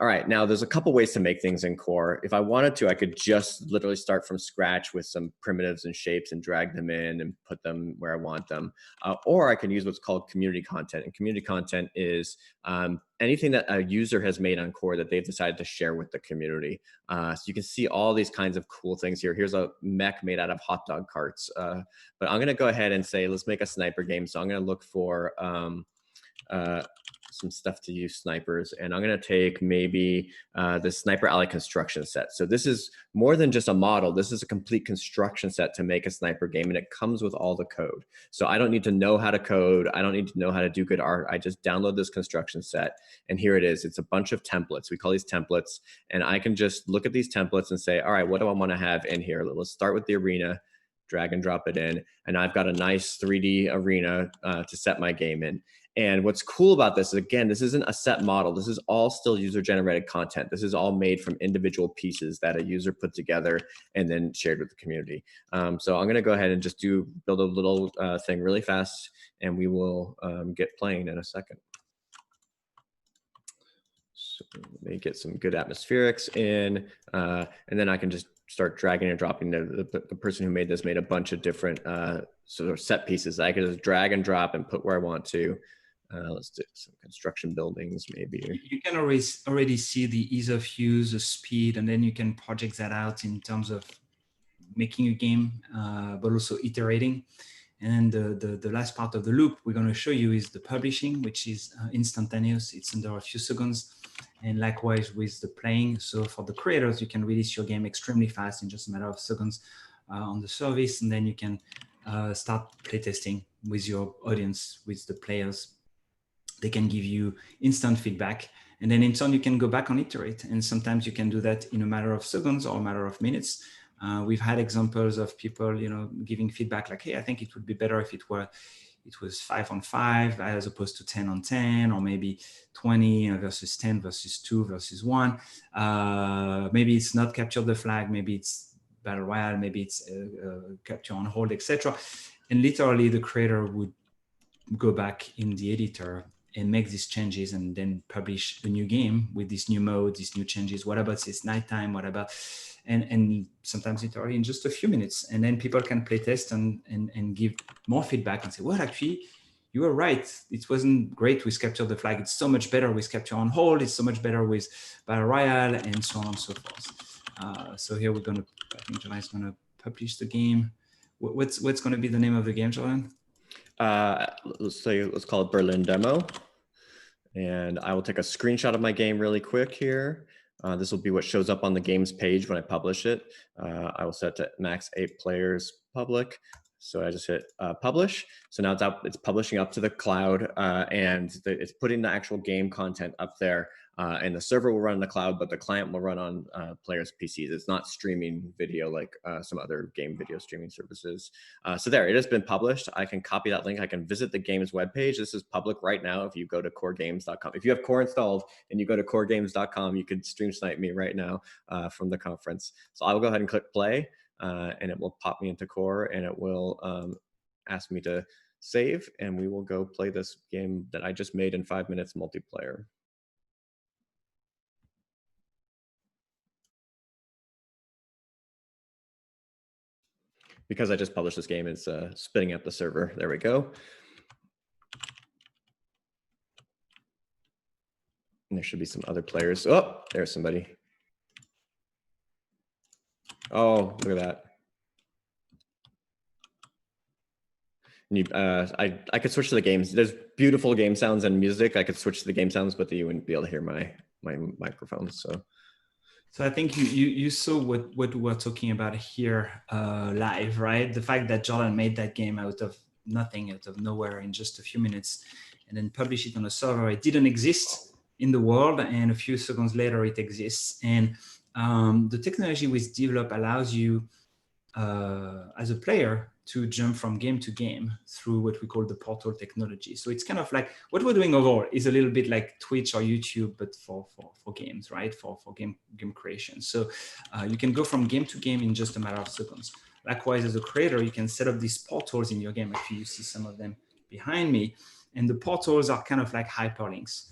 All right, now there's a couple ways to make things in Core. If I wanted to, I could just literally start from scratch with some primitives and shapes and drag them in and put them where I want them. Or I can use what's called community content. And community content is anything that a user has made on Core that they've decided to share with the community. So you can see all these kinds of cool things here. Here's a mech made out of hot dog carts. But I'm gonna go ahead and say, let's make a sniper game. So I'm gonna look for some stuff to use snipers, and I'm going to take maybe the Sniper Alley construction set. So this is more than just a model. This is a complete construction set to make a sniper game, and it comes with all the code. So I don't need to know how to code. I don't need to know how to do good art. I just download this construction set, and here it is. It's a bunch of templates. We call these templates, and I can just look at these templates and say, all right, what do I want to have in here? Let's start with the arena, drag and drop it in, and I've got a nice 3D arena to set my game in. And what's cool about this is, again, this isn't a set model. This is all still user-generated content. This is all made from individual pieces that a user put together and then shared with the community. So I'm going to go ahead and just build a little thing really fast, and we will get playing in a second. So let me get some good atmospherics in, and then I can just start dragging and dropping. The person who made this made a bunch of different sort of set pieces. I can just drag and drop and put where I want to. Let's do some construction buildings, maybe. You can already see the ease of use, the speed, and then you can project that out in terms of making a game, but also iterating. And the last part of the loop we're going to show you is the publishing, which is instantaneous. It's under a few seconds. And likewise with the playing. So for the creators, you can release your game extremely fast in just a matter of seconds on the service. And then you can start playtesting with your audience, with the players. They can give you instant feedback. And then in turn, you can go back and iterate. And sometimes you can do that in a matter of seconds or a matter of minutes. We've had examples of people, giving feedback like, hey, I think it would be better if it was 5-on-5 as opposed to 10-on-10, or maybe 20 versus 10 versus 2 versus 1. Maybe it's not capture the flag, maybe it's battle royale, maybe it's capture on hold, etc. And literally the creator would go back in the editor and make these changes and then publish a new game with this new mode, these new changes. What about this nighttime? What about, and sometimes it's already in just a few minutes. And then people can play test and give more feedback and say, well, actually, you were right. It wasn't great with Capture the Flag. It's so much better with Capture on Hold. It's so much better with Battle Royale, and so on and so forth. So here we're going to, I think Jordan is going to publish the game. What's going to be the name of the game, Jordan? Let's call it Berlin Demo. And I will take a screenshot of my game really quick here. This will be what shows up on the games page when I publish it. I will set to max 8 players public. So I just hit publish. So now it's publishing up to the cloud, and it's putting the actual game content up there. And the server will run in the cloud, but the client will run on players' PCs. It's not streaming video like some other game video streaming services. So there, it has been published. I can copy that link. I can visit the game's webpage. This is public right now. If you go to coregames.com, if you have Core installed and you go to coregames.com, you can stream snipe me right now from the conference. So I will go ahead and click play, and it will pop me into Core, and it will ask me to save, and we will go play this game that I just made in 5 minutes multiplayer. Because I just published this game, it's spinning up the server. There we go. And there should be some other players. Oh, there's somebody. Oh, look at that. And I could switch to the games. There's beautiful game sounds and music. I could switch to the game sounds, but you wouldn't be able to hear my microphone. So I think you saw what we're talking about here live, right? The fact that Jordan made that game out of nothing, out of nowhere, in just a few minutes, and then publish it on a server. It didn't exist in the world, and a few seconds later it exists. And the technology we've developed allows you, as a player, to jump from game to game through what we call the portal technology. So it's kind of like what we're doing overall is a little bit like Twitch or YouTube, but for games, right? For game creation. So you can go from game to game in just a matter of seconds. Likewise, as a creator, you can set up these portals in your game. Actually, you see some of them behind me. And the portals are kind of like hyperlinks.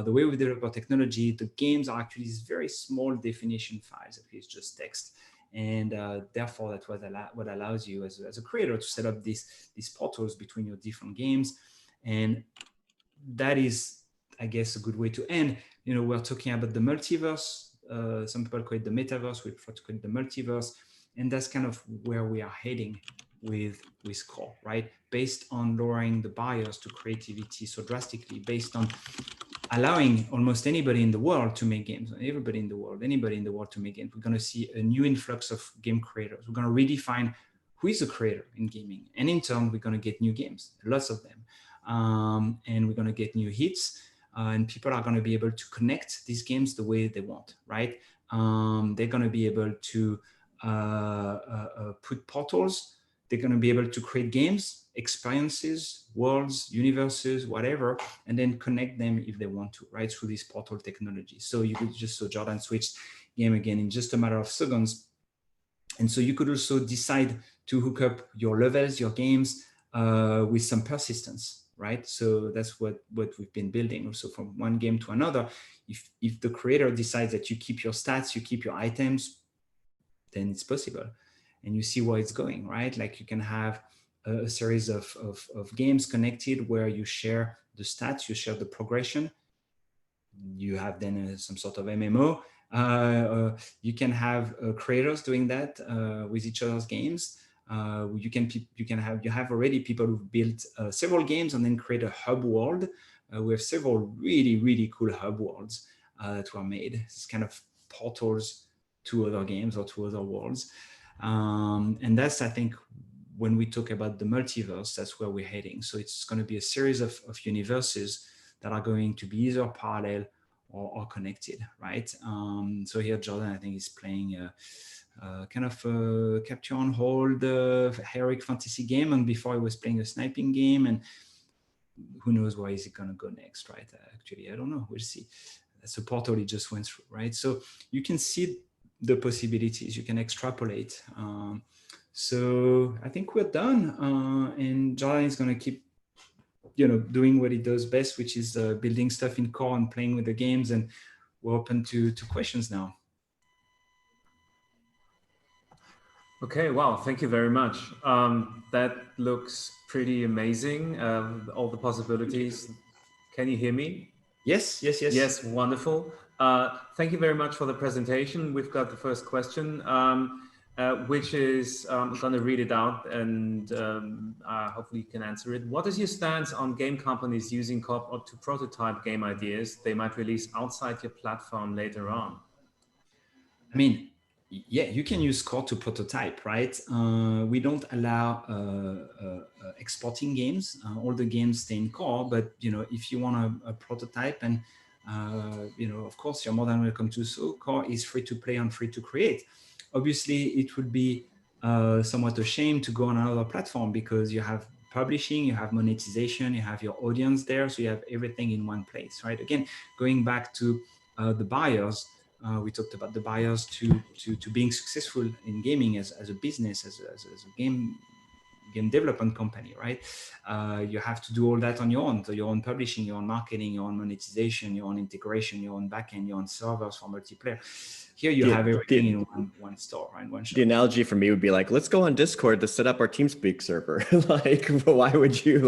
The way we develop our technology, the games are actually these very small definition files. Actually, it's just text. And therefore, that's what allows you as a creator to set up these portals between your different games. And that is, I guess, a good way to end. You know, we're talking about the multiverse. Some people call it the metaverse. We prefer to call it the multiverse. And that's kind of where we are heading with QUO, right? Based on lowering the barriers to creativity so drastically, based on allowing almost anybody in the world to make games, anybody in the world to make games. We're going to see a new influx of game creators. We're going to redefine who is a creator in gaming. And in turn, we're going to get new games, lots of them. And we're going to get new hits. And people are going to be able to connect these games the way they want, right? They're going to be able to put portals. They're going to be able to create games, experiences, worlds, universes, whatever, and then connect them if they want to, right, through this portal technology. So you could just, so Jordan switched game again in just a matter of seconds. And so you could also decide to hook up your levels, your games with some persistence, right? So that's what we've been building. Also from one game to another, if the creator decides that you keep your stats, you keep your items, then it's possible. And you see where it's going, right? Like you can have a series of games connected where you share the stats, you share the progression. You have then some sort of MMO. You can have creators doing that with each other's games. You have already people who've built several games and then create a hub world. We have several really, really cool hub worlds that were made. It's kind of portals to other games or to other worlds. And that's, I think, when we talk about the multiverse, that's where we're heading. So it's going to be a series of universes that are going to be either parallel or connected, right? So here, Jordan, I think, is playing a kind of a capture and hold heroic fantasy game. And before he was playing a sniping game. And who knows where is it going to go next, right? Actually, I don't know. We'll see. That's a portal he just went through, right? So you can see the possibilities, you can extrapolate. So I think we're done. And Jordan is going to keep, doing what he does best, which is building stuff in QUO and playing with the games. And we're open to questions now. Okay, wow, thank you very much. That looks pretty amazing, all the possibilities. Can you hear me? Yes. Yes, wonderful. Thank you very much for the presentation. We've got the first question, which is, I'm going to read it out and hopefully you can answer it. What is your stance on game companies using QUO to prototype game ideas they might release outside your platform later on? I mean, yeah, you can use QUO to prototype, right? We don't allow exporting games. All the games stay in QUO, but if you want a prototype, and of course, you're more than welcome to. So QUO is free to play and free to create. Obviously, it would be somewhat a shame to go on another platform because you have publishing, you have monetization, you have your audience there, so you have everything in one place, right? Again, going back to the buyers. We talked about the buyers to being successful in gaming as a business, as a game development company, right? You have to do all that on your own. So your own publishing, your own marketing, your own monetization, your own integration, your own backend, your own servers for multiplayer. Here you have everything in one store, right? One shop. The analogy for me would be like, let's go on Discord to set up our TeamSpeak server. Like, why would you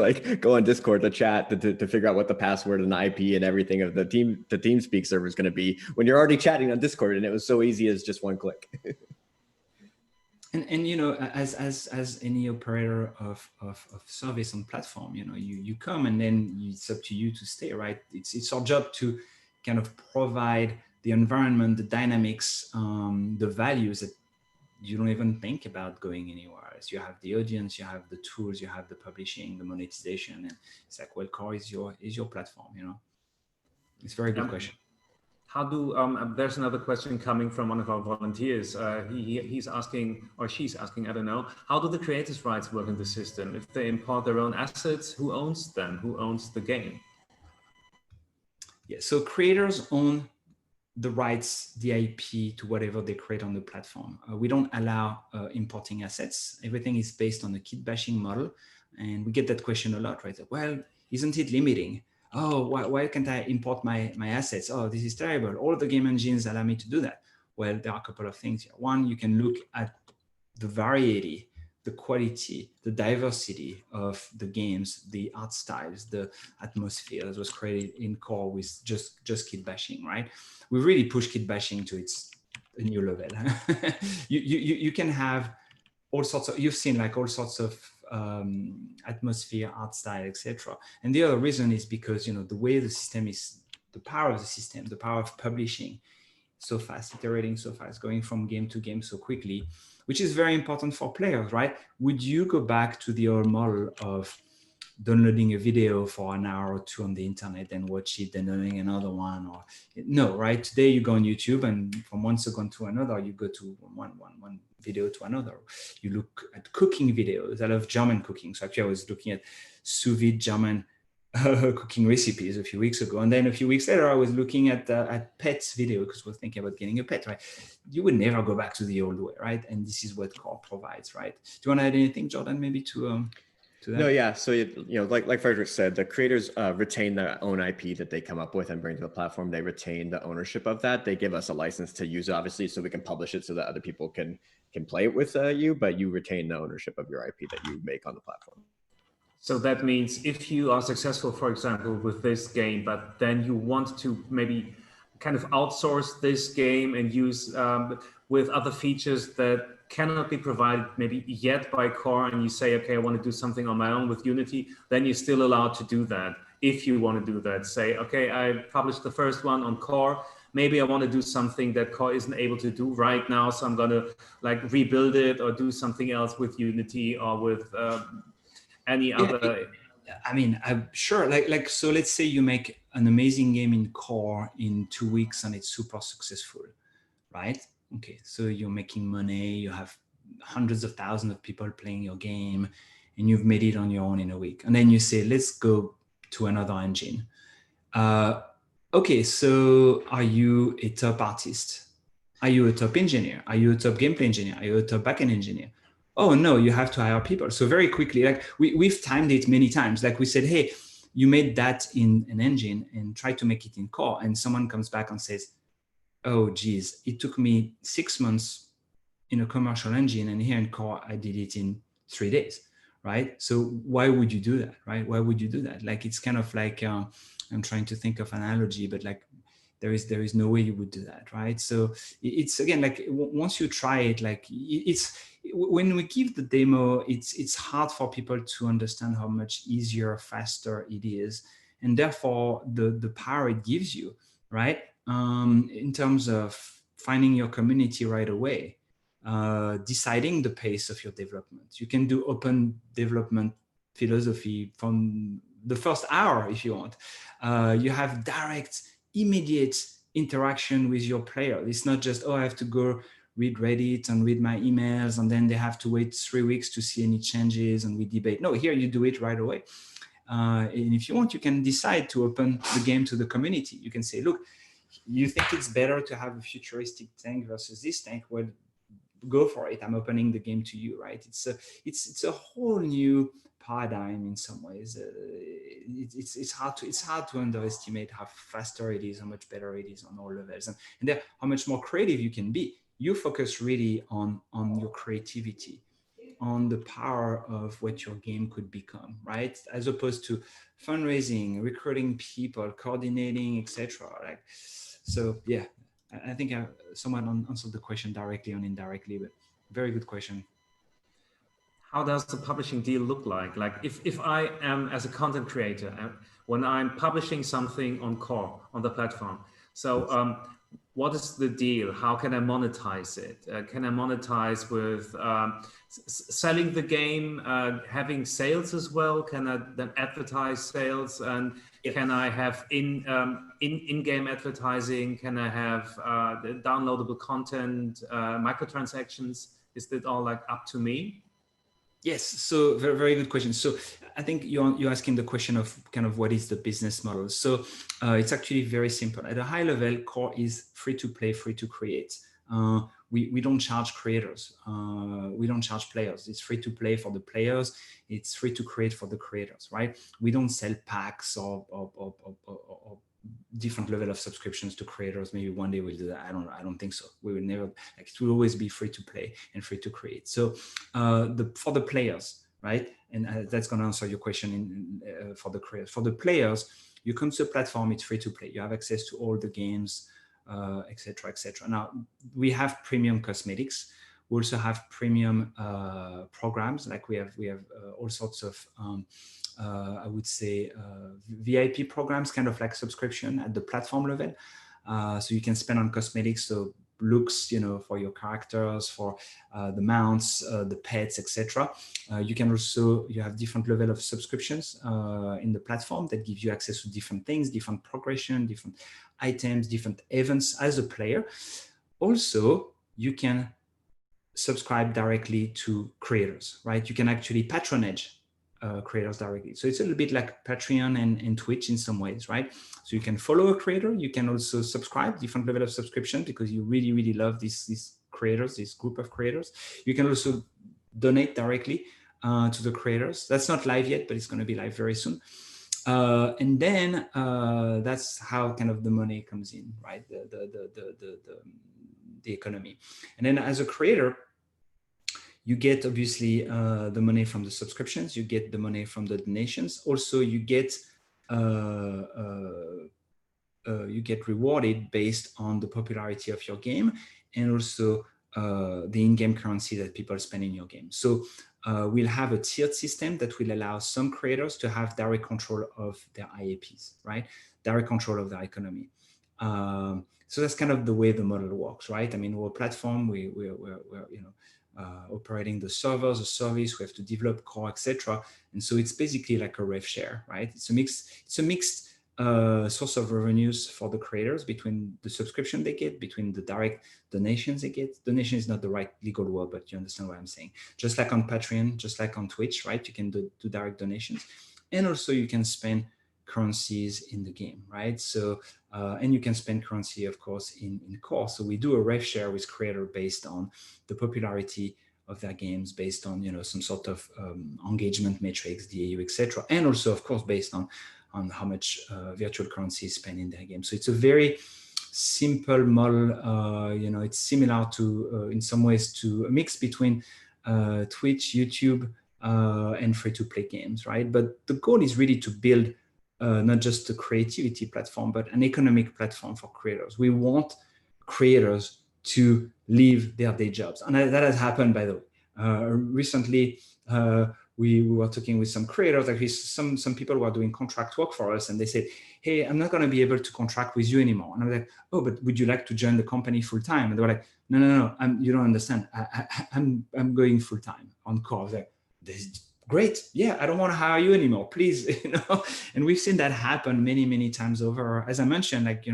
go on Discord to chat to figure out what the password and the IP and everything of the TeamSpeak server is going to be when you're already chatting on Discord and it was so easy as just one click. And as any operator of service on platform, you come and then it's up to you to stay, right? It's our job to kind of provide the environment, the dynamics, the values that you don't even think about going anywhere else. You have the audience, you have the tools, you have the publishing, the monetization, and it's like, well, QUO is your platform. It's a very good question. How do, there's another question coming from one of our volunteers. He's asking, or she's asking, I don't know, how do the creators' rights work in the system? If they import their own assets, who owns them? Who owns the game? Yeah, so creators own the rights, the IP to whatever they create on the platform. We don't allow importing assets. Everything is based on the kit bashing model. And we get that question a lot, right? Well, isn't it limiting? Oh, why can't I import my assets? Oh, this is terrible. All the game engines allow me to do that. Well, there are a couple of things here. One, you can look at the variety, the quality, the diversity of the games, the art styles, the atmosphere that was created in core with just kit bashing, right? We really push kit bashing to a new level. you can have all sorts of, you've seen like all sorts of atmosphere, art style, etc. And the other reason is because, you know, the way the system is, the power of the system, the power of publishing so fast, iterating so fast, going from game to game so quickly, which is very important for players, right? Would you go back to the old model of downloading a video for an hour or two on the internet and watch it, then downloading another one? Or no, right? Today you go on YouTube and from one second to another, you go to one video to another. You look at cooking videos. I love German cooking. So actually I was looking at sous vide German cooking recipes a few weeks ago. And then a few weeks later, I was looking at pets video because we were thinking about getting a pet, right? You would never go back to the old way, right? And this is what core provides, right? Do you want to add anything, Jordan, maybe to that? No, yeah. So, you know, like Frederic said, the creators retain their own IP that they come up with and bring to the platform. They retain the ownership of that. They give us a license to use it, obviously, so we can publish it so that other people can play it with you, but you retain the ownership of your IP that you make on the platform. So that means if you are successful, for example, with this game, but then you want to maybe kind of outsource this game and use with other features that cannot be provided maybe yet by core, and you say, okay, I want to do something on my own with Unity, then you're still allowed to do that. If you want to do that, say, okay, I published the first one on core, maybe I want to do something that core isn't able to do right now, so I'm going to like rebuild it or do something else with Unity or with any other. I mean, I'm sure, like, so let's say you make an amazing game in core in 2 weeks and it's super successful, right? Okay, so you're making money, you have hundreds of thousands of people playing your game, and you've made it on your own in a week. And then you say, let's go to another engine. Okay, so are you a top artist? Are you a top engineer? Are you a top gameplay engineer? Are you a top backend engineer? Oh no, you have to hire people. So very quickly, like we've timed it many times. Like we said, hey, you made that in an engine and try to make it in core. And someone comes back and says, oh geez, it took me 6 months in a commercial engine, and here in core, I did it in 3 days, right? So why would you do that, right? Why would you do that? Like, it's kind of like, I'm trying to think of an analogy, but like, there is no way you would do that, right? So it's, again, like once you try it, like it's, when we give the demo, it's hard for people to understand how much easier, faster it is, and therefore the power it gives you, right? In terms of finding your community right away, deciding the pace of your development. You can do open development philosophy from the first hour if you want. You have direct, immediate interaction with your player. It's not just, oh, I have to go read Reddit and read my emails, and then they have to wait 3 weeks to see any changes and we debate. No, here you do it right away. And if you want, you can decide to open the game to the community. You can say, look, you think it's better to have a futuristic tank versus this tank? Well, go for it. I'm opening the game to you, right? It's a whole new paradigm in some ways. It's hard to underestimate how faster it is, how much better it is on all levels, and then how much more creative you can be. You focus really on your creativity, on the power of what your game could become, right? As opposed to fundraising, recruiting people, coordinating, etc. Like, so yeah, I think someone answered the question directly or indirectly, but very good question. How does the publishing deal look like? Like if I am, as a content creator, when I'm publishing something on core, on the platform, so what is the deal? How can I monetize it? Can I monetize with selling the game, having sales as well? Can I then advertise sales? And can I have in-game advertising? Can I have the downloadable content, microtransactions? Is that all like up to me? Yes, so very, very good question. So I think you're asking the question of kind of what is the business model. So it's actually very simple. At a high level, core is free to play, free to create. We don't charge creators. We don't charge players. It's free to play for the players. It's free to create for the creators, right? We don't sell packs or different level of subscriptions to creators. Maybe one day we'll do that. I don't think so. We will never, like, it will always be free to play and free to create. So for the players, right? And that's going to answer your question for the creators. For the players, you come to the platform, it's free to play. You have access to all the games, etc., etc. Now we have premium cosmetics. We also have premium programs. Like we have all sorts of I would say VIP programs, kind of like subscription at the platform level. So you can spend on cosmetics, so looks, for your characters, for the mounts, the pets, etc. You have different level of subscriptions in the platform that gives you access to different things, different progression, different items, different events as a player. Also, you can subscribe directly to creators, right? You can actually patronage creators directly. So it's a little bit like Patreon and Twitch in some ways, right? So you can follow a creator. You can also subscribe, different level of subscription, because you really, really love these creators, this group of creators. You can also donate directly to the creators. That's not live yet, but it's going to be live very soon. And then that's how kind of the money comes in, right? The economy. And then as a creator, you get obviously the money from the subscriptions, you get the money from the donations. Also, you get rewarded based on the popularity of your game, and also the in-game currency that people spend in your game. So we'll have a tiered system that will allow some creators to have direct control of their IAPs, right? Direct control of their economy. So that's kind of the way the model works, right? I mean, we're a platform, we're operating the servers, the service, we have to develop core, etc. And so it's basically like a rev share, right? It's a mixed source of revenues for the creators between the subscription they get, between the direct donations they get. Donation is not the right legal word, but you understand what I'm saying. Just like on Patreon, just like on Twitch, right? You can do direct donations. And also you can spend currencies in the game, right? So, and you can spend currency, of course, in core. So we do a rev share with creator based on the popularity of their games, based on, some sort of engagement metrics, DAU, etc. And also, of course, based on how much virtual currency is spent in their game. So it's a very simple model. It's similar to, in some ways, to a mix between Twitch, YouTube, and free-to-play games, right? But the goal is really to build not just a creativity platform, but an economic platform for creators. We want creators to leave their day jobs. And that has happened, by the way. Recently, we were talking with some creators, actually some people who are doing contract work for us, and they said, hey, I'm not going to be able to contract with you anymore. And I'm like, oh, but would you like to join the company full-time? And they were like, no, you don't understand. I'm going full-time on core. I was like, this is great. Yeah, I don't want to hire you anymore, please. And we've seen that happen many, many times over. As I mentioned, like,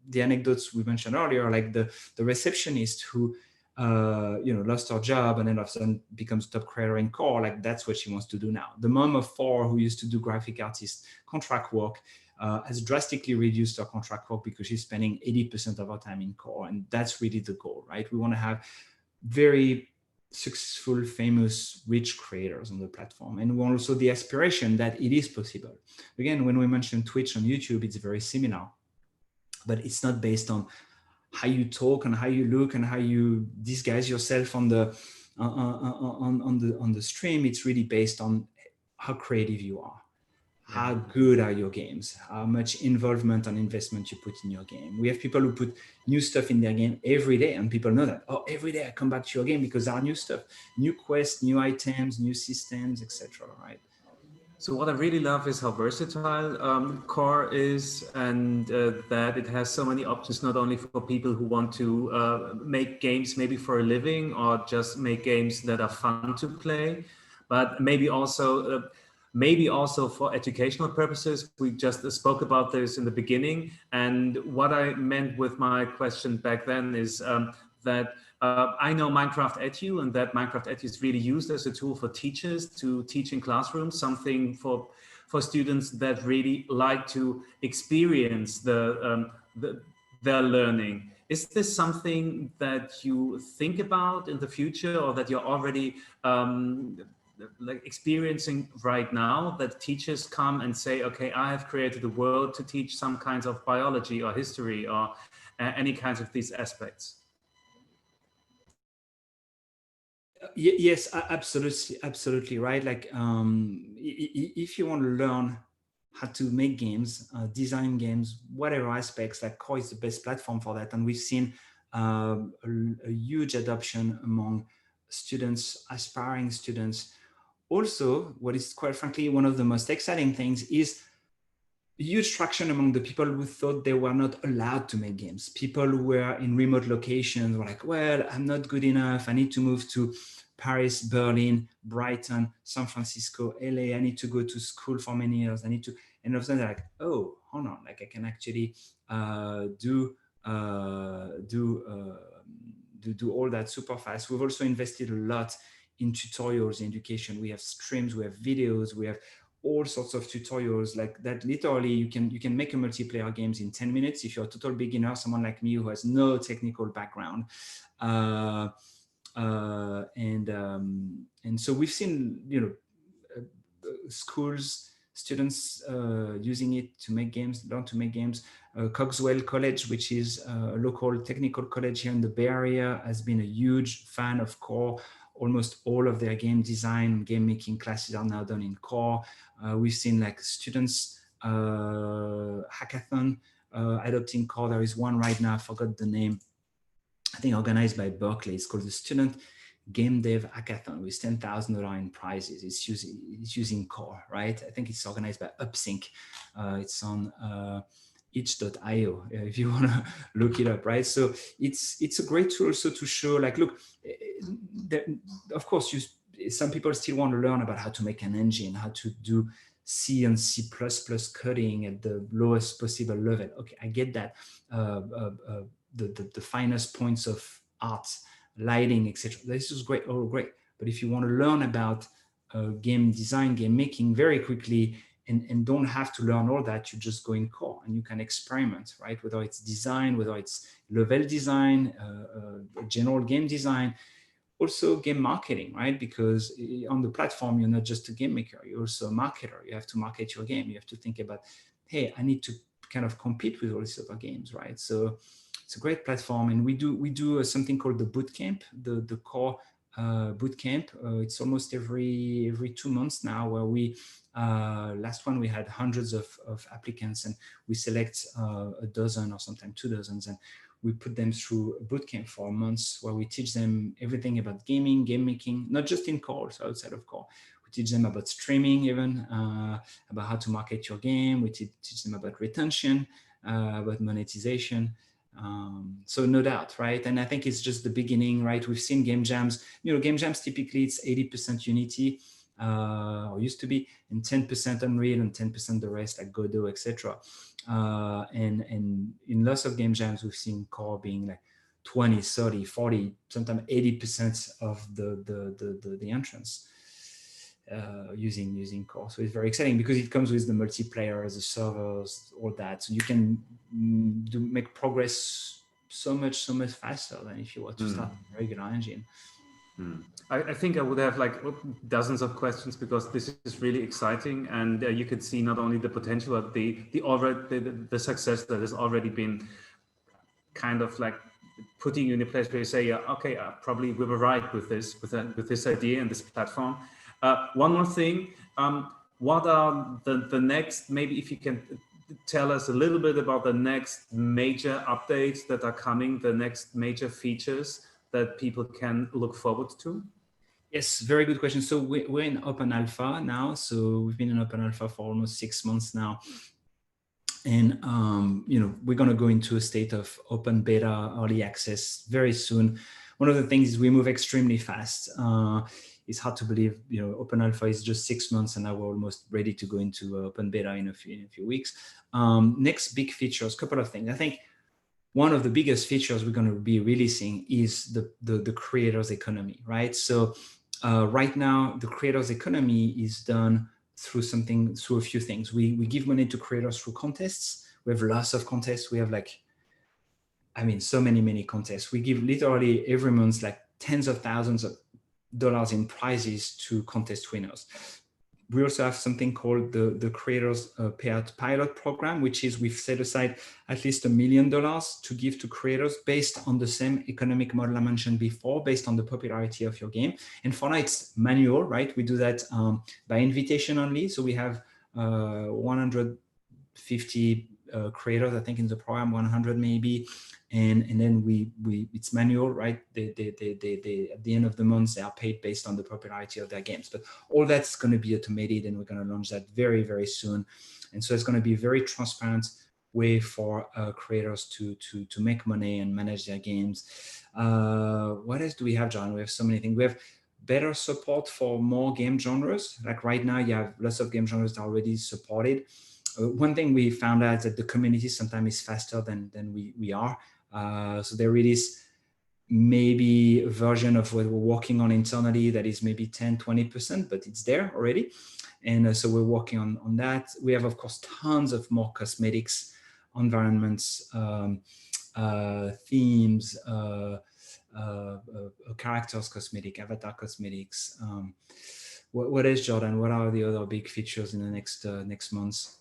the anecdotes we mentioned earlier, like the receptionist who lost her job and then all of a sudden becomes top creator in core, like that's what she wants to do now. The mom of 4 who used to do graphic artist contract work has drastically reduced her contract work because she's spending 80% of her time in core. And that's really the goal, right? We want to have very successful, famous, rich creators on the platform. And we want also the aspiration that it is possible. Again, when we mention Twitch and YouTube, it's very similar, but it's not based on how you talk and how you look and how you disguise yourself on the stream. It's really based on how creative you are, how good are your games, how much involvement and investment you put in your game. We have people who put new stuff in their game every day, and people know that. Oh, every day I come back to your game because there are new stuff, new quests, new items, new systems, etc. Right? So what I really love is how versatile Core is, and that it has so many options, not only for people who want to make games maybe for a living or just make games that are fun to play, but maybe also for educational purposes. We just spoke about this in the beginning, and what I meant with my question back then is that I know Minecraft Edu, and that Minecraft Edu is really used as a tool for teachers to teach in classrooms, something for students that really like to experience their learning. Is this something that you think about in the future, or that you're already like experiencing right now, that teachers come and say, okay, I have created a world to teach some kinds of biology or history or any kinds of these aspects? Yes, absolutely right. Like if you want to learn how to make games, design games, whatever aspects, like Core is the best platform for that. And we've seen a huge adoption among students, aspiring students. Also, what is quite frankly one of the most exciting things is huge traction among the people who thought they were not allowed to make games. People who were in remote locations were like, well, I'm not good enough. I need to move to Paris, Berlin, Brighton, San Francisco, LA. I need to go to school for many years. I need to, and all of a sudden they're like, oh, hold on, like I can actually do all that super fast. We've also invested a lot in tutorials in education. We have streams, we have videos, we have all sorts of tutorials like that. Literally, you can make a multiplayer games in 10 minutes if you're a total beginner, someone like me who has no technical background. And so we've seen, you know, schools, students using it to make games, learn to make games. Cogswell College, which is a local technical college here in the Bay Area, has been a huge fan of Core. Almost all of their game design, game making classes are now done in Core. We've seen like students hackathon adopting Core. There is one right now, I forgot the name, I think organized by Berkeley. It's called the Student Game Dev Hackathon with $10,000 in prizes. It's using Core, right? I think it's organized by UpSync. It's on itch.io if you want to look it up, right? So it's a great tool also to show, like, look, of course, some people still want to learn about how to make an engine, how to do C and C++ coding at the lowest possible level. Okay, I get that. The finest points of art, lighting, etc. This is great, all great. But if you want to learn about game design, game making very quickly, and don't have to learn all that, you just go in Core and you can experiment, right? Whether it's design, whether it's level design, general game design, also game marketing, right? Because on the platform, you're not just a game maker, you're also a marketer. You have to market your game. You have to think about, hey, I need to kind of compete with all these other games, right? So it's a great platform. And we do something called the bootcamp, the Core bootcamp. It's almost every 2 months now, where we last one we had hundreds of applicants, and we select a dozen or sometimes 2 dozens, and we put them through a bootcamp for months where we teach them everything about gaming, game making, not just in Core, also outside of Core. We teach them about streaming, even about how to market your game. We teach them about retention, about monetization. So no doubt, right? And I think it's just the beginning, right? We've seen game jams. You know, game jams typically it's 80% Unity, or used to be, and 10% Unreal and 10% the rest, like Godot, etc. And in lots of game jams, we've seen Core being like 20, 30, 40, sometimes 80% of the entrance using Core. So it's very exciting because it comes with the multiplayer, the servers, all that. So you can make progress so much faster than if you were to start a regular engine. I think I would have like dozens of questions, because this is really exciting, and you could see not only the potential, but the success that has already been kind of like putting you in a place where you say, yeah, okay, probably we were right with this idea and this platform. One more thing, what are the next, maybe if you can tell us a little bit about the next major updates that are coming, the next major features that people can look forward to? Yes, very good question. So we're in open alpha now. So we've been in open alpha for almost 6 months now. And, we're going to go into a state of open beta, early access very soon. One of the things is we move extremely fast. It's hard to believe, open alpha is just 6 months and now we're almost ready to go into open beta in a few weeks. Next big features, couple of things. I think one of the biggest features we're going to be releasing is the creators economy, right? So right now, the creators economy is done through a few things. We give money to creators through contests. We have lots of contests. We have so many contests. We give literally every month tens of thousands of dollars in prizes to contest winners. We also have something called the Creators Payout Pilot Program, which is we've set aside at least $1 million to give to creators based on the same economic model I mentioned before, based on the popularity of your game. And for now, it's manual, right? We do that by invitation only. So we have 150 creators, I think, in the program, 100 maybe. And then it's manual, right? They at the end of the month, they are paid based on the popularity of their games. But all that's going to be automated, and we're going to launch that very, very soon. And so it's going to be a very transparent way for creators to make money and manage their games. What else do we have, John? We have so many things. We have better support for more game genres. Like right now, you have lots of game genres that are already supported. One thing we found out is that the community sometimes is faster than we are. So there it is, maybe a version of what we're working on internally that is maybe 10, 20%, but it's there already. And so we're working on that. We have, of course, tons of more cosmetics, environments, themes, characters cosmetic, avatar cosmetics. What is, Jordan? What are the other big features in the next months?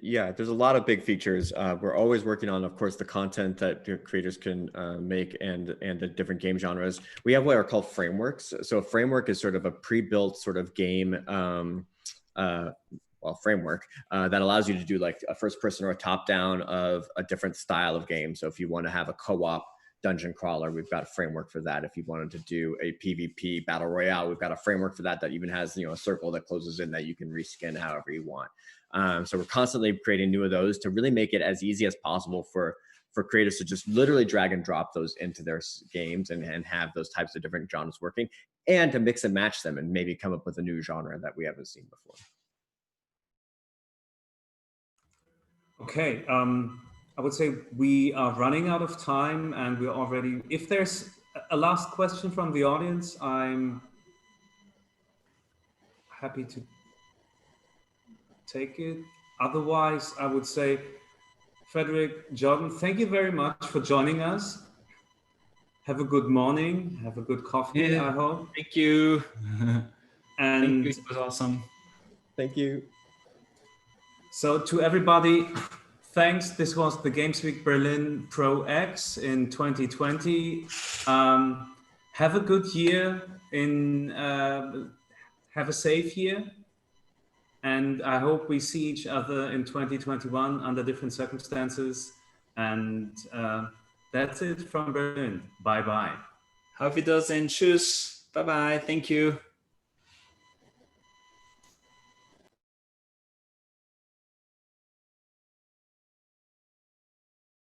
Yeah, there's a lot of big features. We're always working on, of course, the content that creators can make and the different game genres. We have what are called frameworks. So a framework is sort of a pre-built sort of game framework that allows you to do like a first person or a top down of a different style of game. So if you want to have a co-op dungeon crawler, we've got a framework for that. If you wanted to do a PvP battle royale, we've got a framework for that even has a circle that closes in that you can reskin however you want. So we're constantly creating new of those to really make it as easy as possible for creators to just literally drag and drop those into their games and have those types of different genres working, and to mix and match them and maybe come up with a new genre that we haven't seen before. Okay, I would say we are running out of time, and we're already, if there's a last question from the audience, I'm happy to take it. Otherwise, I would say, Frederic, Jordan, thank you very much for joining us. Have a good morning. Have a good coffee, I hope. Thank you. And thank you. It was awesome. Thank you. So to everybody, thanks. This was the Games Week Berlin Pro X in 2020. Have a good year. Have a safe year. And I hope we see each other in 2021 under different circumstances. And that's it from Berlin. Bye-bye. Auf Wiedersehen. Tschüss. Bye-bye. Thank you.